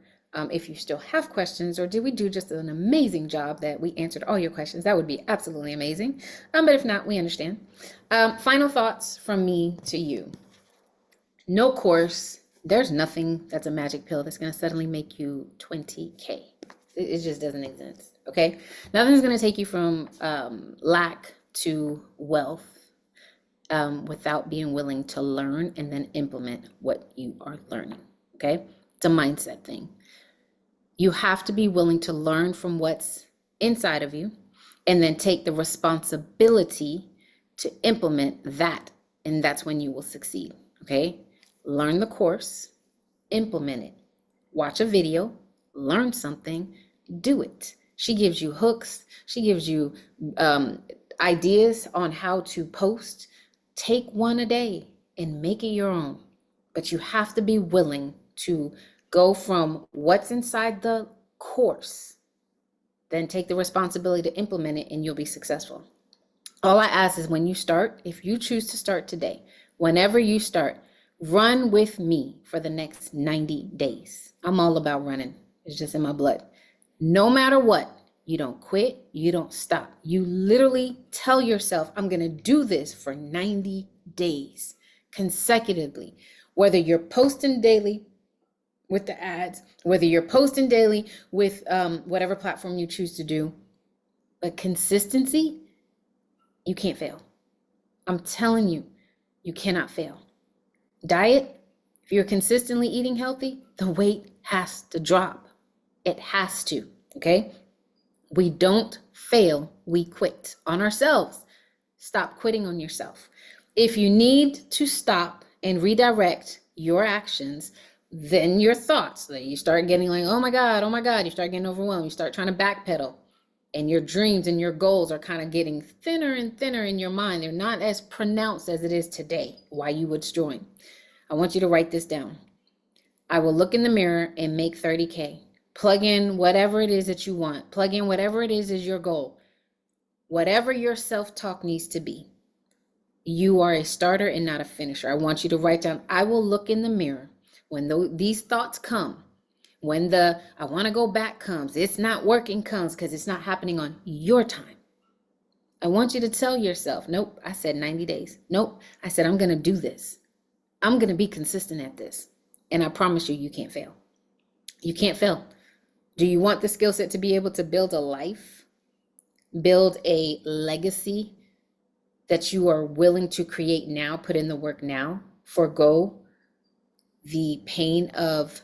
If you still have questions, or did we do just an amazing job that we answered all your questions? That would be absolutely amazing. But if not, we understand. Final thoughts from me to you. No course, there's nothing that's a magic pill that's going to suddenly make you 20K. It just doesn't exist. Okay. Nothing's going to take you from lack to wealth without being willing to learn and then implement what you are learning. Okay. It's a mindset thing. You have to be willing to learn from what's inside of you and then take the responsibility to implement that. And that's when you will succeed. Okay. Learn the course, implement it, watch a video, learn something, do it. She gives you hooks. She gives you ideas on how to post. Take one a day and make it your own. But you have to be willing to go from what's inside the course, then take the responsibility to implement it, and you'll be successful. All I ask is when you start, if you choose to start today, whenever you start, run with me for the next 90 days. I'm all about running. It's just in my blood. No matter what, You don't quit. You don't stop. You literally tell yourself, I'm going to do this for 90 days consecutively. Whether you're posting daily with the ads, whether you're posting daily with whatever platform you choose to do, but consistency, you can't fail. I'm telling you, you cannot fail. Diet, if you're consistently eating healthy, the weight has to drop. It has to, okay? We don't fail, we quit on ourselves. Stop quitting on yourself. If you need to stop and redirect your actions, then your thoughts, that you start getting like, oh my God, you start getting overwhelmed, you start trying to backpedal, and your dreams and your goals are kind of getting thinner and thinner in your mind. They're not as pronounced as it is today, why you would join. I want you to write this down. I will look in the mirror and make 30K. Plug in whatever it is that you want. Plug in whatever it is your goal. Whatever your self-talk needs to be. You are a starter and not a finisher. I want you to write down, I will look in the mirror when these thoughts come, when the I want to go back comes, it's not working comes, because it's not happening on your time. I want you to tell yourself, nope, I said 90 days. Nope, I said I'm going to do this. I'm going to be consistent at this. And I promise you, you can't fail. You can't fail. Do you want the skill set to be able to build a life, build a legacy that you are willing to create now, put in the work now, forego the pain of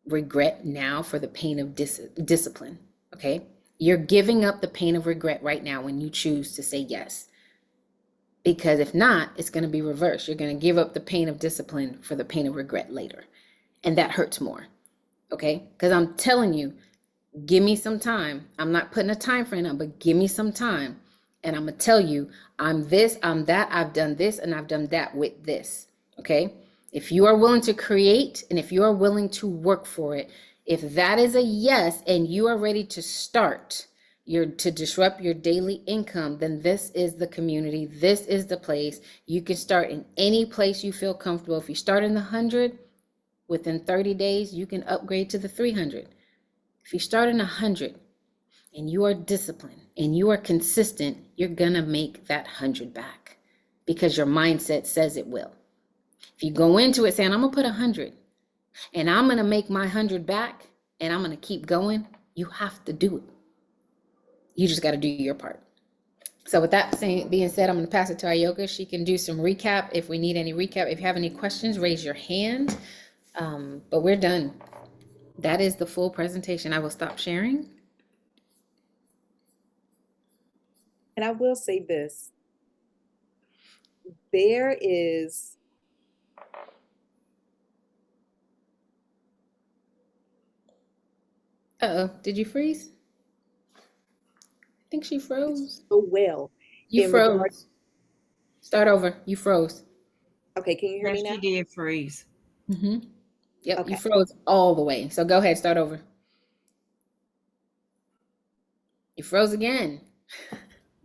regret now for the pain of discipline, okay? You're giving up the pain of regret right now when you choose to say yes. Because if not, it's going to be reversed. You're going to give up the pain of discipline for the pain of regret later. And that hurts more, okay? Because I'm telling you, give me some time. I'm not putting a time frame on, but give me some time. And I'm going to tell you, I'm this, I'm that, I've done this, and I've done that with this, okay? If you are willing to create, and if you are willing to work for it, if that is a yes, and you are ready to start to disrupt your daily income, then this is the community. This is the place. You can start in any place you feel comfortable. If you start in the 100, within 30 days, you can upgrade to the 300. If you start in 100 and you are disciplined and you are consistent, you're gonna make that 100 back because your mindset says it will. If you go into it saying, I'm gonna put 100 and I'm gonna make my 100 back and I'm gonna keep going, you have to do it. You just gotta do your part. So with that being said, I'm gonna pass it to Ayoka. She can do some recap if we need any recap. If you have any questions, raise your hand. But we're done. That is the full presentation. I will stop sharing. And I will say this. There is Uh-oh, did you freeze? I think she froze. so well You in froze. regards. Start over. You froze. Okay, can you hear me now? She did freeze. Mm-hmm. Yep, Okay. you froze all the way. So go ahead, start over. You froze again.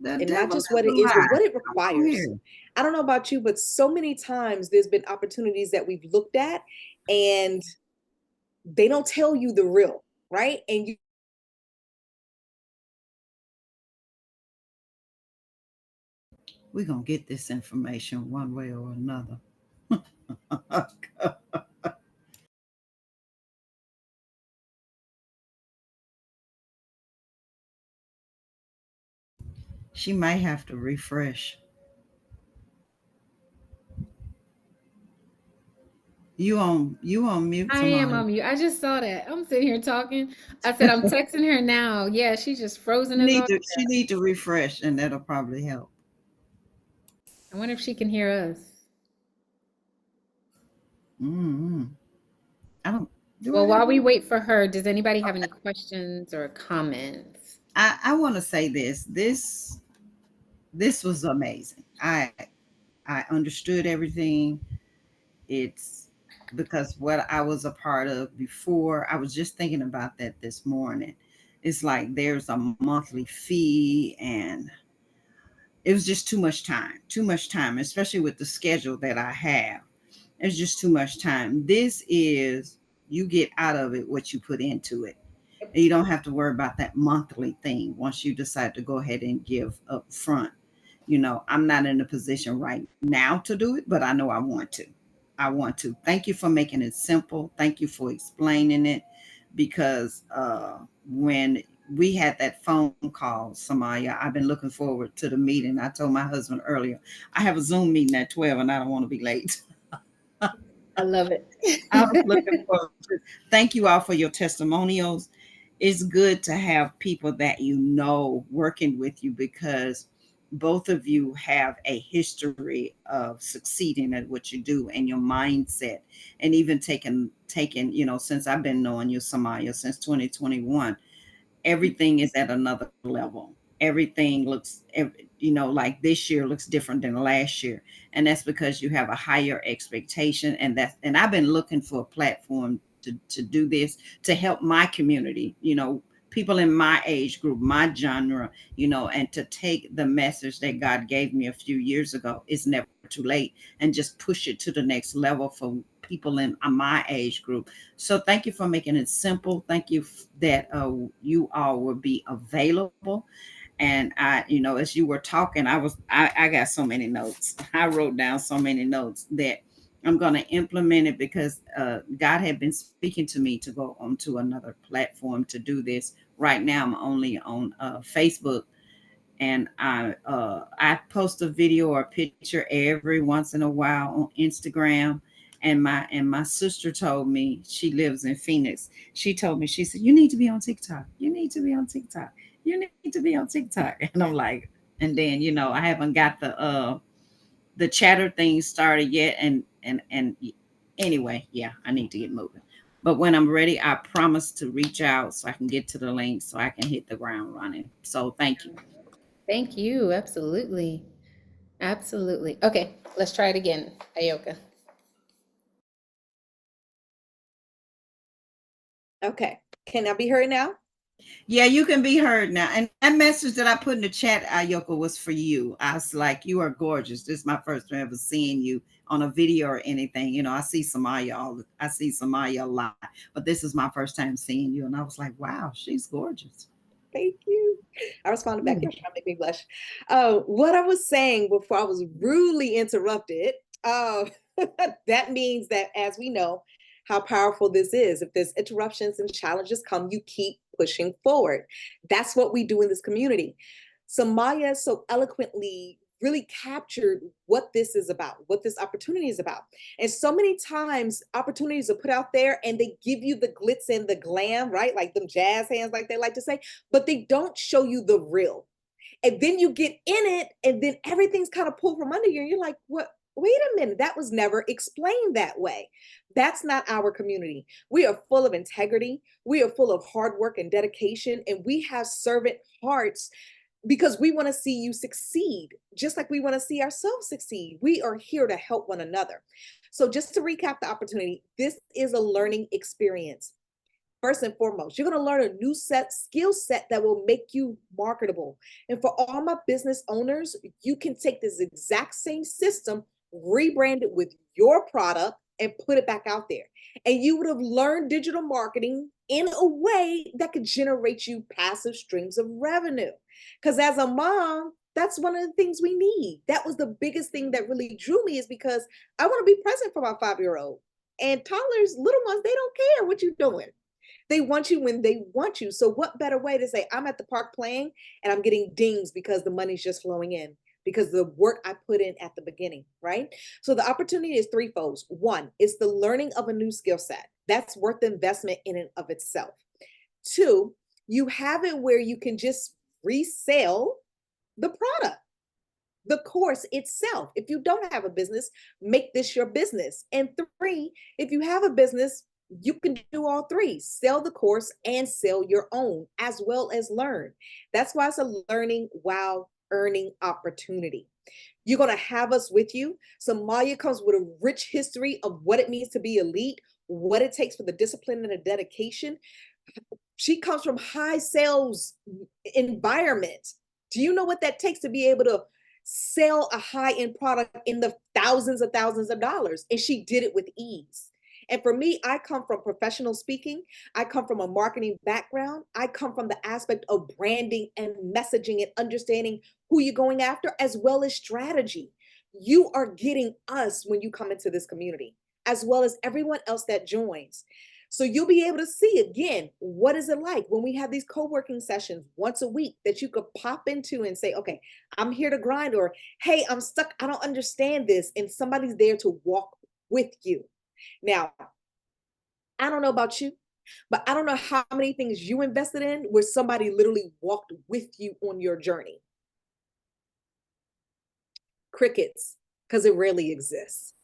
And not just what it is, but what it requires. I don't know about you, but so many times there's been opportunities that we've looked at and they don't tell you the real, right? And We're going to get this information one way or another. She might have to refresh. You on mute, I am on mute. I just saw that. I'm sitting here talking. I said I'm texting her now. Yeah, she's just frozen as all. She need to refresh, and that'll probably help. I wonder if she can hear us. Mm-hmm. I don't. Well, while we wait for her, does anybody have any questions or comments? I want to say this. This was amazing. I understood everything. It's because what I was a part of before, I was just thinking about that this morning. It's like there's a monthly fee, and it was just too much time, especially with the schedule that I have. It's just too much time. This is, you get out of it what you put into it. And you don't have to worry about that monthly thing once you decide to go ahead and give up front. I'm not in a position right now to do it, but I know I want to. I want to. Thank you for making it simple. Thank you for explaining it, because when we had that phone call, Samaya, I've been looking forward to the meeting. I told my husband earlier, I have a Zoom meeting at 12 and I don't want to be late. I love it. I was looking forward to it. Thank you all for your testimonials. It's good to have people that working with you, because both of you have a history of succeeding at what you do, and your mindset, and even taking, since I've been knowing you, Samaya, since 2021, everything is at another level. Everything looks, like this year looks different than last year. And that's because you have a higher expectation. And I've been looking for a platform to do this, to help my community, people in my age group, my genre, and to take the message that God gave me a few years ago. It's never too late, and just push it to the next level for people in my age group. So thank you for making it simple. Thank you that you all will be available. And as you were talking, I got so many notes. I wrote down so many notes that I'm going to implement it, because God had been speaking to me to go onto another platform to do this. Right now, I'm only on Facebook, and I post a video or a picture every once in a while on Instagram. And my sister told me, she lives in Phoenix. She told me, she said, "You need to be on TikTok. You need to be on TikTok. You need to be on TikTok." And I'm like, and then I haven't got the chatter thing started yet. And anyway, yeah, I need to get moving. But when I'm ready, I promise to reach out so I can get to the link so I can hit the ground running. So thank you. Thank you. Absolutely. Absolutely. Okay, let's try it again, Ayoka. Okay. Can I be heard now? Yeah, you can be heard now. And that message that I put in the chat, Ayoko, was for you. I was like, "You are gorgeous. This is my first time ever seeing you on a video or anything. I see I see Samaya a lot, but this is my first time seeing you." And I was like, "Wow, she's gorgeous." Thank you. I responded back. Yeah. You're trying to make me blush. What I was saying before I was rudely interrupted, that means that, as we know, how powerful this is. If there's interruptions and challenges come, you keep pushing forward. That's what we do in this community. So Maya so eloquently really captured what this is about, what this opportunity is about. And so many times opportunities are put out there and they give you the glitz and the glam, right? Like them jazz hands, like they like to say, but they don't show you the real. And then you get in it and then everything's kind of pulled from under you. And you're like, what? Wait a minute, that was never explained that way. That's not our community. We are full of integrity. We are full of hard work and dedication. And we have servant hearts because we want to see you succeed, just like we want to see ourselves succeed. We are here to help one another. So, just to recap the opportunity, this is a learning experience. First and foremost, you're going to learn a new skill set that will make you marketable. And for all my business owners, you can take this exact same system, rebrand it with your product, and put it back out there. And you would have learned digital marketing in a way that could generate you passive streams of revenue. Because as a mom, that's one of the things we need. That was the biggest thing that really drew me, is because I want to be present for my 5-year-old. And toddlers, little ones, they don't care what you're doing. They want you when they want you. So what better way to say, I'm at the park playing and I'm getting dings because the money's just flowing in, because the work I put in at the beginning, right? So the opportunity is threefold. One is the learning of a new skill set. That's worth the investment in and of itself. Two, you have it where you can just resell the product, the course itself. If you don't have a business, make this your business. And three, if you have a business, you can do all three: sell the course and sell your own, as well as learn. That's why it's a learning while earning opportunity. You're going to have us with you. So Maya comes with a rich history of what it means to be elite, what it takes for the discipline and the dedication. She comes from high sales environment. Do you know what that takes to be able to sell a high-end product in the thousands of dollars? And she did it with ease. And for me, I come from professional speaking. I come from a marketing background. I come from the aspect of branding and messaging and understanding who you're going after, as well as strategy. You are getting us when you come into this community, as well as everyone else that joins. So you'll be able to see again, what is it like when we have these co-working sessions once a week that you could pop into and say, okay, I'm here to grind, or, hey, I'm stuck, I don't understand this. And somebody's there to walk with you. Now, I don't know about you, but I don't know how many things you invested in where somebody literally walked with you on your journey. Crickets, because it rarely exists.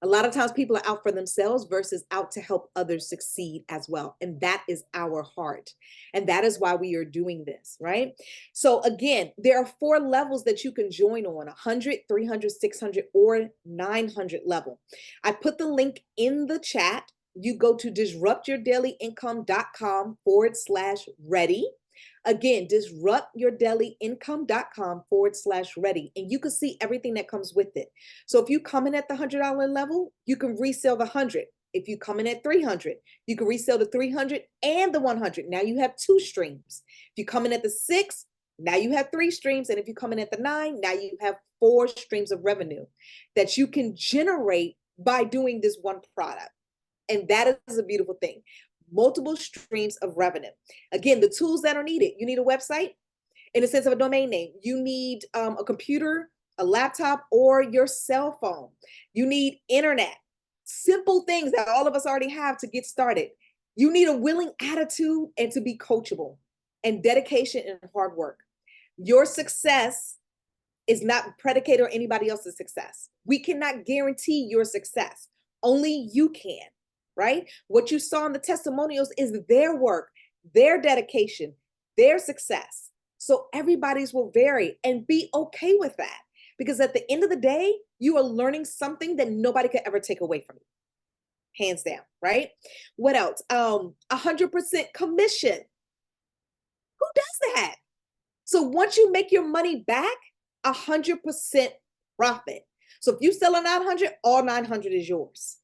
A lot of times people are out for themselves versus out to help others succeed as well. And that is our heart. And that is why we are doing this, right? So again, there are 4 levels that you can join on: 100, 300, 600, or 900 level. I put the link in the chat. You go to disruptyourdailyincome.com/ready. Again, disruptyourdailyincome.com/ready. And you can see everything that comes with it. So if you come in at the $100 level, you can resell the 100. If you come in at 300, you can resell the 300 and the 100. Now you have 2 streams. If you come in at the 6, now you have 3 streams. And if you come in at the 9, now you have 4 streams of revenue that you can generate by doing this one product. And that is a beautiful thing. Multiple streams of revenue. Again, the tools that are needed: you need a website in the sense of a domain name. You need a computer, a laptop, or your cell phone. You need internet. Simple things that all of us already have to get started. You need a willing attitude and to be coachable, and dedication and hard work. Your success is not predicated on anybody else's success. We cannot guarantee your success. Only you can, right? What you saw in the testimonials is their work, their dedication, their success. So everybody's will vary, and be okay with that, because at the end of the day, you are learning something that nobody could ever take away from you. Hands down, right? What else? 100% commission. Who does that? So once you make your money back, 100% profit. So if you sell a 900, all 900 is yours.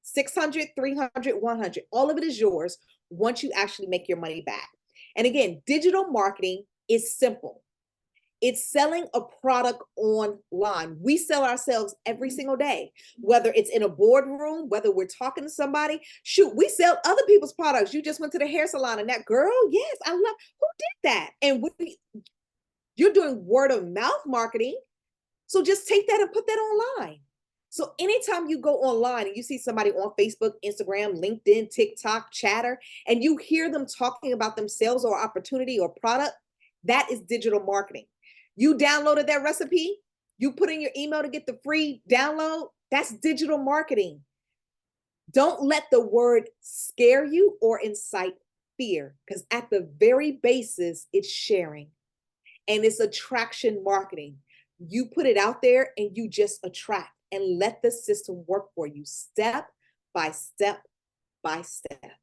600, 300, 100, all of it is yours once you actually make your money back. And again, digital marketing is simple. It's selling a product online. We sell ourselves every single day, whether it's in a boardroom, whether we're talking to somebody. Shoot, we sell other people's products. You just went to the hair salon and that girl, yes, I love, who did that? And you're doing word of mouth marketing. So just take that and put that online. So anytime you go online and you see somebody on Facebook, Instagram, LinkedIn, TikTok, Chatter, and you hear them talking about themselves or opportunity or product, that is digital marketing. You downloaded that recipe, you put in your email to get the free download, that's digital marketing. Don't let the word scare you or incite fear, because at the very basis, it's sharing, and it's attraction marketing. You put it out there and you just attract, and let the system work for you step by step by step.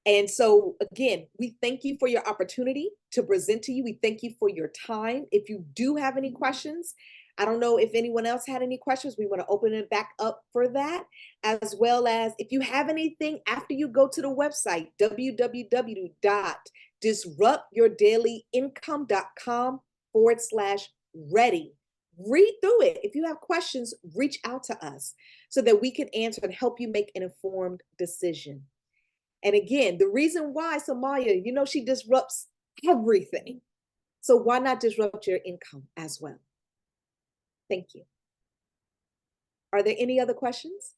And so again, we thank you for your opportunity to present to you. We thank you for your time. If you do have any questions, I don't know if anyone else had any questions. We want to open it back up for that, as well as if you have anything after you go to the website, www.disruptyourdailyincome.com/ready. Read through it. If you have questions, reach out to us so that we can answer and help you make an informed decision. And again, the reason why Samaya, she disrupts everything. So why not disrupt your income as well? Thank you. Are there any other questions?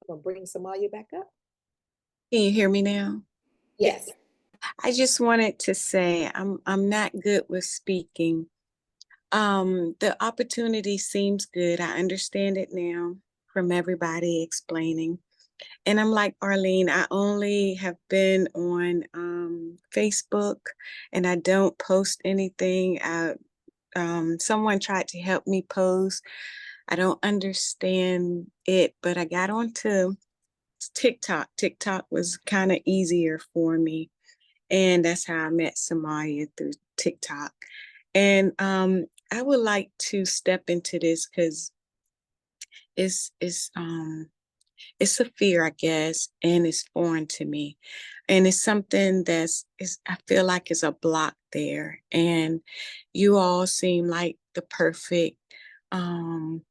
I'm gonna bring Samaya back up. Can you hear me now? Yes. I just wanted to say I'm not good with speaking. The opportunity seems good. I understand it now from everybody explaining. And I'm like Arlene, I only have been on Facebook, and I don't post anything. Someone tried to help me post. I don't understand it, but I got onto TikTok. TikTok was kind of easier for me. And that's how I met Samaya, through TikTok. And I would like to step into this because it's it's um it's a fear, I guess, and it's foreign to me. And it's something I feel like is a block there. And you all seem like the perfect um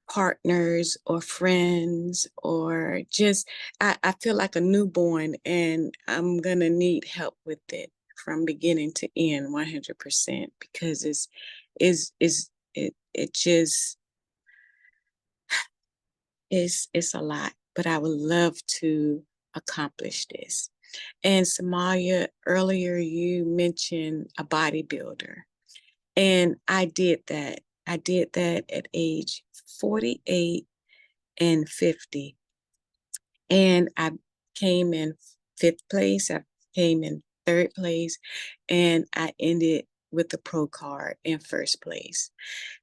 partners or friends, or just I feel like a newborn, and I'm gonna need help with it from beginning to end 100%, because it just it's a lot, but I would love to accomplish this. And Samaya, earlier you mentioned a bodybuilder, and I did that. I did that at age 48 and 50. And I came in fifth place. I came in third place, and I ended with the pro card in first place.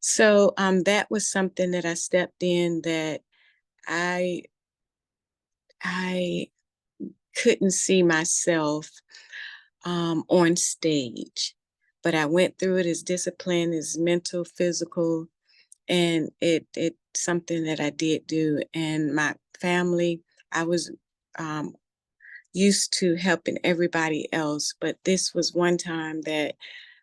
So that was something that I stepped in that I I couldn't see myself on stage, but I went through it as discipline, as mental, physical, and it something that I did do. And my family, I was um, used to helping everybody else, but this was one time that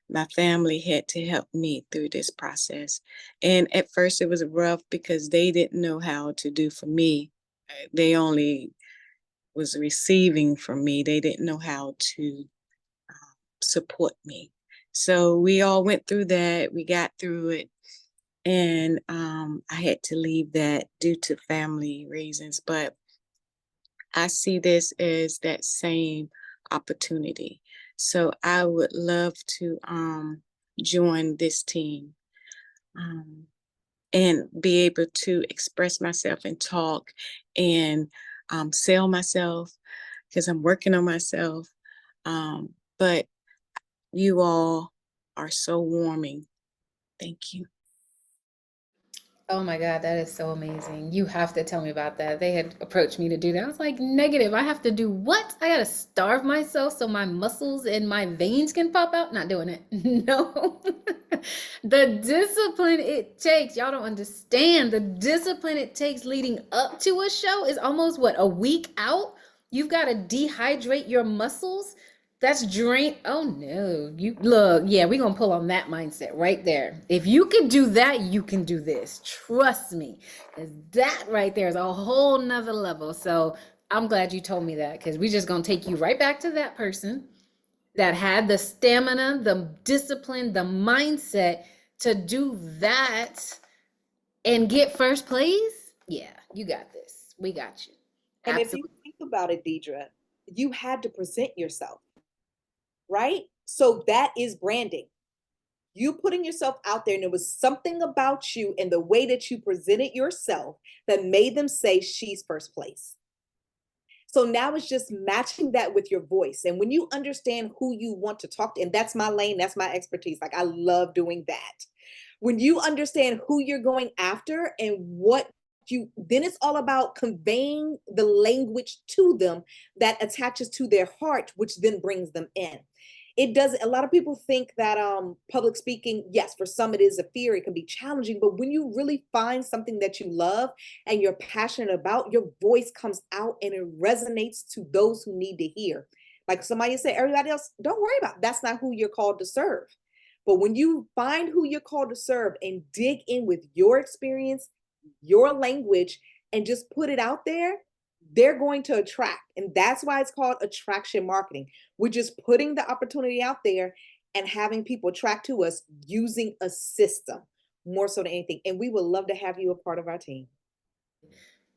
my family had to help me through this process. And at first it was rough because they didn't know how to do for me. They only was receiving from me. They didn't know how to support me. So we all went through that. We got through it. And I had to leave that due to family reasons. But I see this as that same opportunity. So I would love to join this team um, and be able to express myself and talk and sell myself, because I'm working on myself. But you all are so warming. Thank you. Oh my God, that is so amazing. You have to tell me about that. They had approached me to do that. I was like, negative. I have to do what? I gotta starve myself so my muscles and my veins can pop out? Not doing it. No. The discipline it takes, y'all don't understand. The discipline it takes leading up to a show is almost what, a week out? You've got to dehydrate your muscles. That's drain. Oh no. You look, yeah, we're gonna pull on that mindset right there. If you can do that, you can do this. Trust me. 'Cause that right there is a whole nother level. So I'm glad you told me that, because we just gonna take you right back to that person that had the stamina, the discipline, the mindset to do that and get first place. Yeah, you got this. We got you. And if you Absolutely. think about it, Deidre, you had to present yourself, right? So that is branding. You putting yourself out there, and it was something about you and the way that you presented yourself that made them say she's first place. So now it's just matching that with your voice. And when you understand who you want to talk to, and that's my lane, that's my expertise. Like I love doing that. When you understand who you're going after and what you, then it's all about conveying the language to them that attaches to their heart, which then brings them in. It does. A lot of people think that public speaking, yes, for some it is a fear, it can be challenging, but when you really find something that you love and you're passionate about, your voice comes out and it resonates to those who need to hear. Like somebody said, everybody else, don't worry about it. That's not who you're called to serve. But when you find who you're called to serve and dig in with your experience, your language, and just put it out there, they're going to attract. And that's why it's called attraction marketing. We're just putting the opportunity out there and having people attract to us using a system more so than anything. And we would love to have you a part of our team.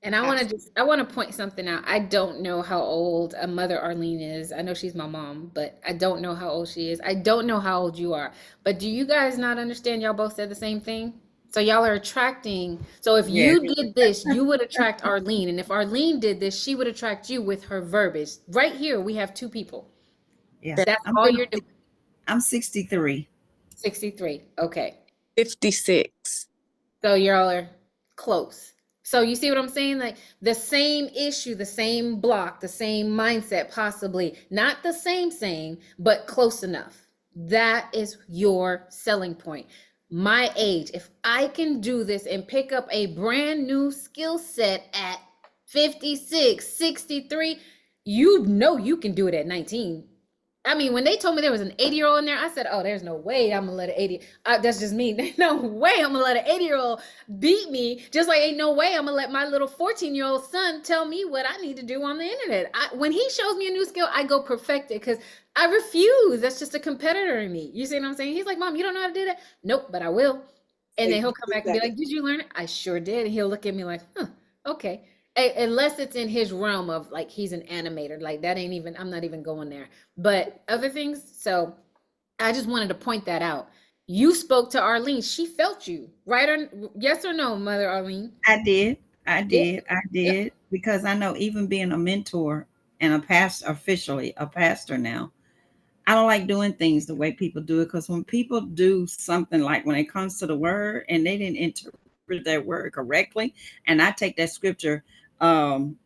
And I want to Absolutely. just I want to point something out. I don't know how old a mother Arlene is. I know she's my mom, but I don't know how old she is. I don't know how old you are. But do you guys not understand y'all both said the same thing? So y'all are attracting. So if Yes. you did this, you would attract Arlene. And if Arlene did this, she would attract you with her verbiage. Right here, we have two people. Yeah. That's all you're doing. I'm 63. 63. Okay. 56. So y'all are close. So you see what I'm saying? Like the same issue, the same block, the same mindset, possibly not the same, but close enough. That is your selling point. My age, if I can do this and pick up a brand new skill set at 56, 63, you know you can do it at 19. I mean, when they told me there was an 80-year-old in there, I said, "Oh, there's no way I'm gonna let an 80." That's just me. No way I'm gonna let an 80-year-old beat me. Just like ain't no way I'm gonna let my little 14-year-old son tell me what I need to do on the internet. When he shows me a new skill, I go perfect it because I refuse. That's just a competitor in me. You see what I'm saying? He's like, "Mom, you don't know how to do that?" Nope, but I will. And then he'll come back and be like, "Did you learn it?" I sure did. And he'll look at me like, "Huh, okay." Unless it's in his realm of like he's an animator, like that ain't even, I'm not even going there. But other things, so I just wanted to point that out. You spoke to Arlene. She felt you, right? Or yes or no, Mother Arlene? I did. I Yeah. did. I Yep. did. Because I know even being a mentor and a pastor, officially a pastor now, I don't like doing things the way people do it. Because when people do something like when it comes to the word and they didn't interpret that word correctly, and I take that scripture um,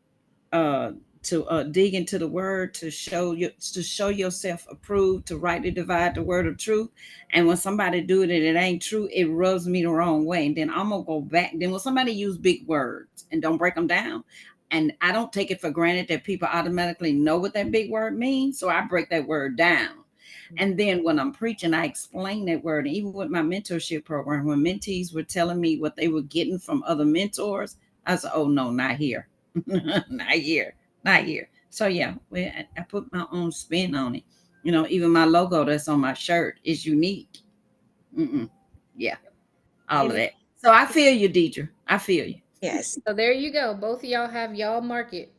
uh, to dig into the word to show yourself approved to rightly divide the word of truth. And when somebody do it and it ain't true, it rubs me the wrong way. And then I'm gonna go back. Then when somebody use big words and don't break them down, and I don't take it for granted that people automatically know what that big word means, so I break that word down. And then when I'm preaching, I explain that word. And even with my mentorship program, when mentees were telling me what they were getting from other mentors, I said, "Oh no, not here." Not here, not here. So yeah, I put my own spin on it. You know, even my logo that's on my shirt is unique. Mm-mm. Yeah, all of And that. So I feel you, Deidre. I feel you. Yes. So there you go. Both of y'all have y'all market.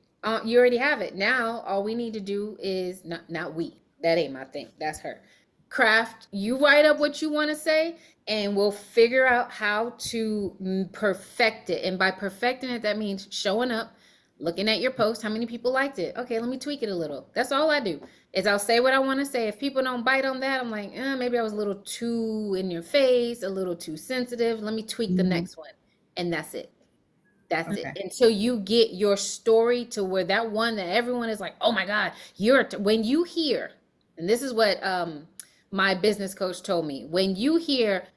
You already have it. Now all we need to do is not we. That ain't my thing. That's her. Craft. You write up what you want to say, and we'll figure out how to perfect it. And by perfecting it, that means showing up, looking at your post. How many people liked it? Okay, let me tweak it a little. That's all I do. Is I'll say what I want to say. If people don't bite on that, I'm like, maybe I was a little too in your face, a little too sensitive. Let me tweak the Mhm. next one, and that's it. That's it. Okay. Until you get your story to where that one that everyone is like, oh my God, when you hear, and this is what my business coach told me, when you hear,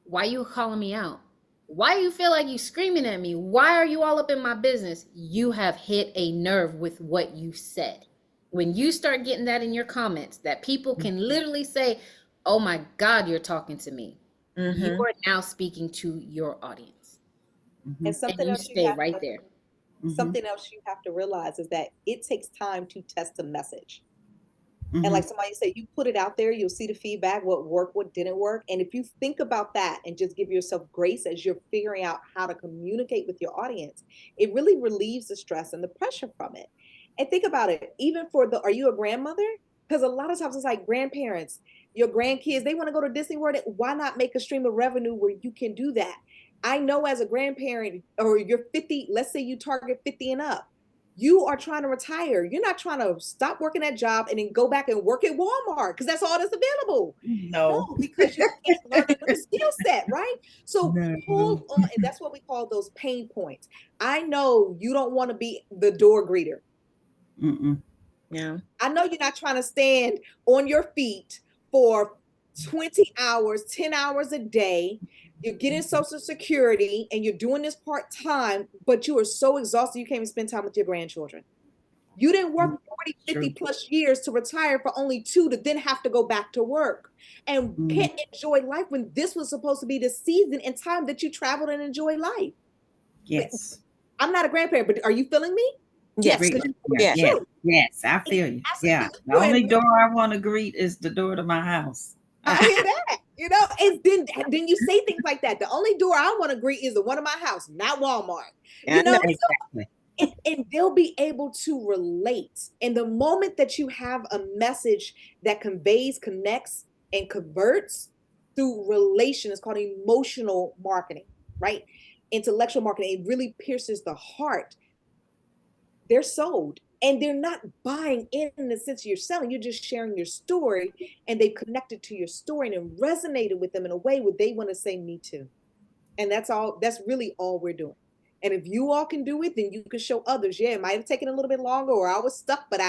why you calling me out? Why you feel like you screaming at me? Why are you all up in my business? You have hit a nerve with what you said. When you start getting that in your comments, that people can literally say, oh my God, you're talking to me. You Mm-hmm. are now speaking to your audience. Mm-hmm. and And something you else you stay have right to there. Mm-hmm. something else you have to realize is that it takes time to test a message. And Mm-hmm. like somebody said, you put it out there, you'll see the feedback, what worked, what didn't work. And if you think about that and just give yourself grace as you're figuring out how to communicate with your audience, it really relieves the stress and the pressure from it. And think about it, even for are you a grandmother? Because a lot of times it's like grandparents, your grandkids, they want to go to Disney World. Why not make a stream of revenue where you can do that? I know as a grandparent, or you're 50, let's say you target 50 and up, you are trying to retire. You're not trying to stop working that job and then go back and work at Walmart because that's all that's available. No, No. because you can't learn a new skill set, right? So No. pull on, and that's what we call those pain points. I know you don't want to be the door greeter. Mm-mm. Yeah. I know you're not trying to stand on your feet for 20 hours, 10 hours a day. You're getting Social Security and you're doing this part time, but you are so exhausted you can't even spend time with your grandchildren. You didn't work 40, 50 True. plus years to retire for only 2 to then have to go back to work and Mm. can't enjoy life when this was supposed to be the season and time that you traveled and enjoy life. But Yes. I'm not a grandparent, but are you feeling me? Yes, Yes. because Yeah. Yes. Yes. true. Yes. I It's feel you. Yeah. absolutely The true. only And door I want to greet is the door to my house. I hear that, and then you say things like that. The only door I want to greet is the one in my house, not Walmart. I know. Exactly. And they'll be able to relate. And the moment that you have a message that conveys, connects, and converts through relation, it's called emotional marketing, right? Intellectual marketing, it really pierces the heart. They're sold. And they're not buying in the sense you're selling, you're just sharing your story, and they've connected to your story and resonated with them in a way where they want to say, me too. And that's really all we're doing. And if you all can do it, then you can show others. Yeah, it might have taken a little bit longer or I was stuck, but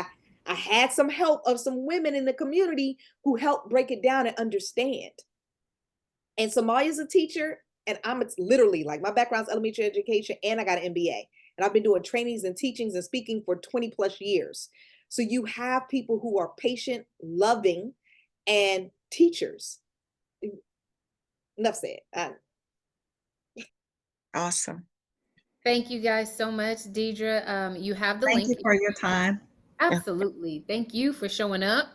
I had some help of some women in the community who helped break it down and understand. And Somalia is a teacher, and literally like my background's elementary education, and I got an MBA. And I've been doing trainings and teachings and speaking for 20 plus years. So you have people who are patient, loving, and teachers. Enough said. Awesome. Thank you guys so much, Deidre. You have the Thank link. you for your time. Absolutely. Thank you for showing up.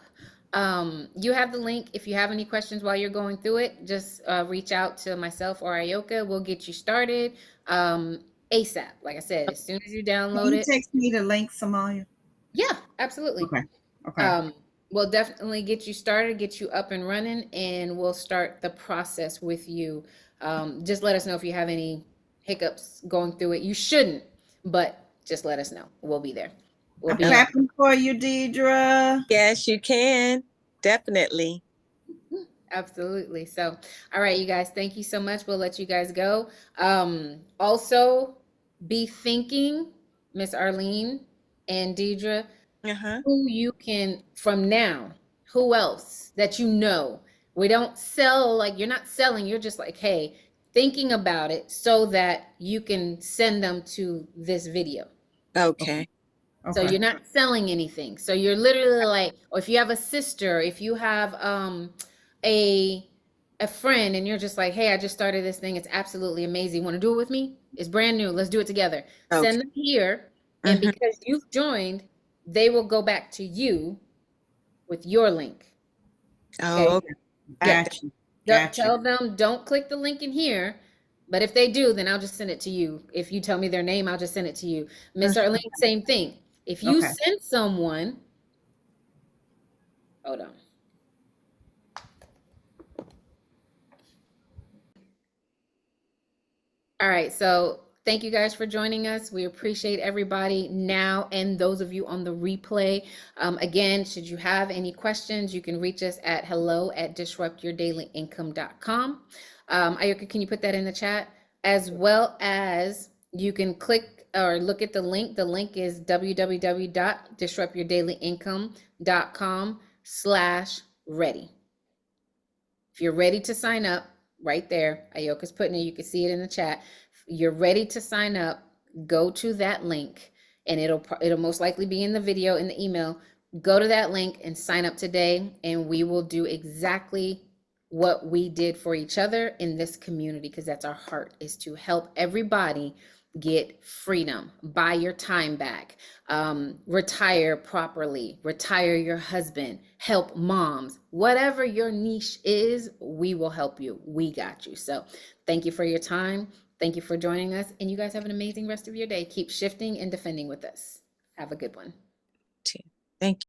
You have the link. If you have any questions while you're going through it, just reach out to myself or Ayoka. We'll get you started ASAP. Like I said, as soon as you Can download you it. text me the link, Somalia? Yeah, absolutely. Okay. Okay. We'll definitely get you started, get you up and running, and we'll start the process with you. Just let us know if you have any hiccups going through it. You shouldn't, but just let us know. We'll be there. We'll I'm be clapping for you, Deidre. Yes, you can. Definitely. Absolutely. So, all right, you guys, thank you so much. We'll let you guys go. Also, be thinking, Miss Arlene and Deidre, Uh-huh. who you can, from now, who else that you know. We don't sell, like you're not selling, you're just like, hey, thinking about it so that you can send them to this video. Okay. So Okay. you're not selling anything. So you're literally like, or if you have a sister, if you have a a friend and you're just like, hey, I just started this thing. It's absolutely amazing. Want to do it with me? It's brand new. Let's do it together. Okay. Send them here. And Mhm. because you've joined, they will go back to you with your link. Oh, Okay. okay. Yeah. Got you. Got you. Tell them don't click the link in here. But if they do, then I'll just send it to you. If you tell me their name, I'll just send it to you. Miss Mhm. Arlene, same thing. If you Okay. send someone, hold on. All right, so thank you guys for joining us. We appreciate everybody now and those of you on the replay. Again, should you have any questions, you can reach us at hello@disruptyourdailyincome.com. Ayoka, can you put that in the chat? As well as you can click or look at the link. The link is www.disruptyourdailyincome.com/ready. If you're ready to sign up, right there, Ayoka's putting it, you can see it in the chat. If you're ready to sign up, go to that link and it'll most likely be in the video, in the email. Go to that link and sign up today, and we will do exactly what we did for each other in this community, because that's our heart, is to help everybody get freedom, buy your time back, retire properly, retire your husband, help moms, whatever your niche is, we will help you. We got you. So thank you for your time. Thank you for joining us. And you guys have an amazing rest of your day. Keep shifting and defending with us. Have a good one. Too. Thank you.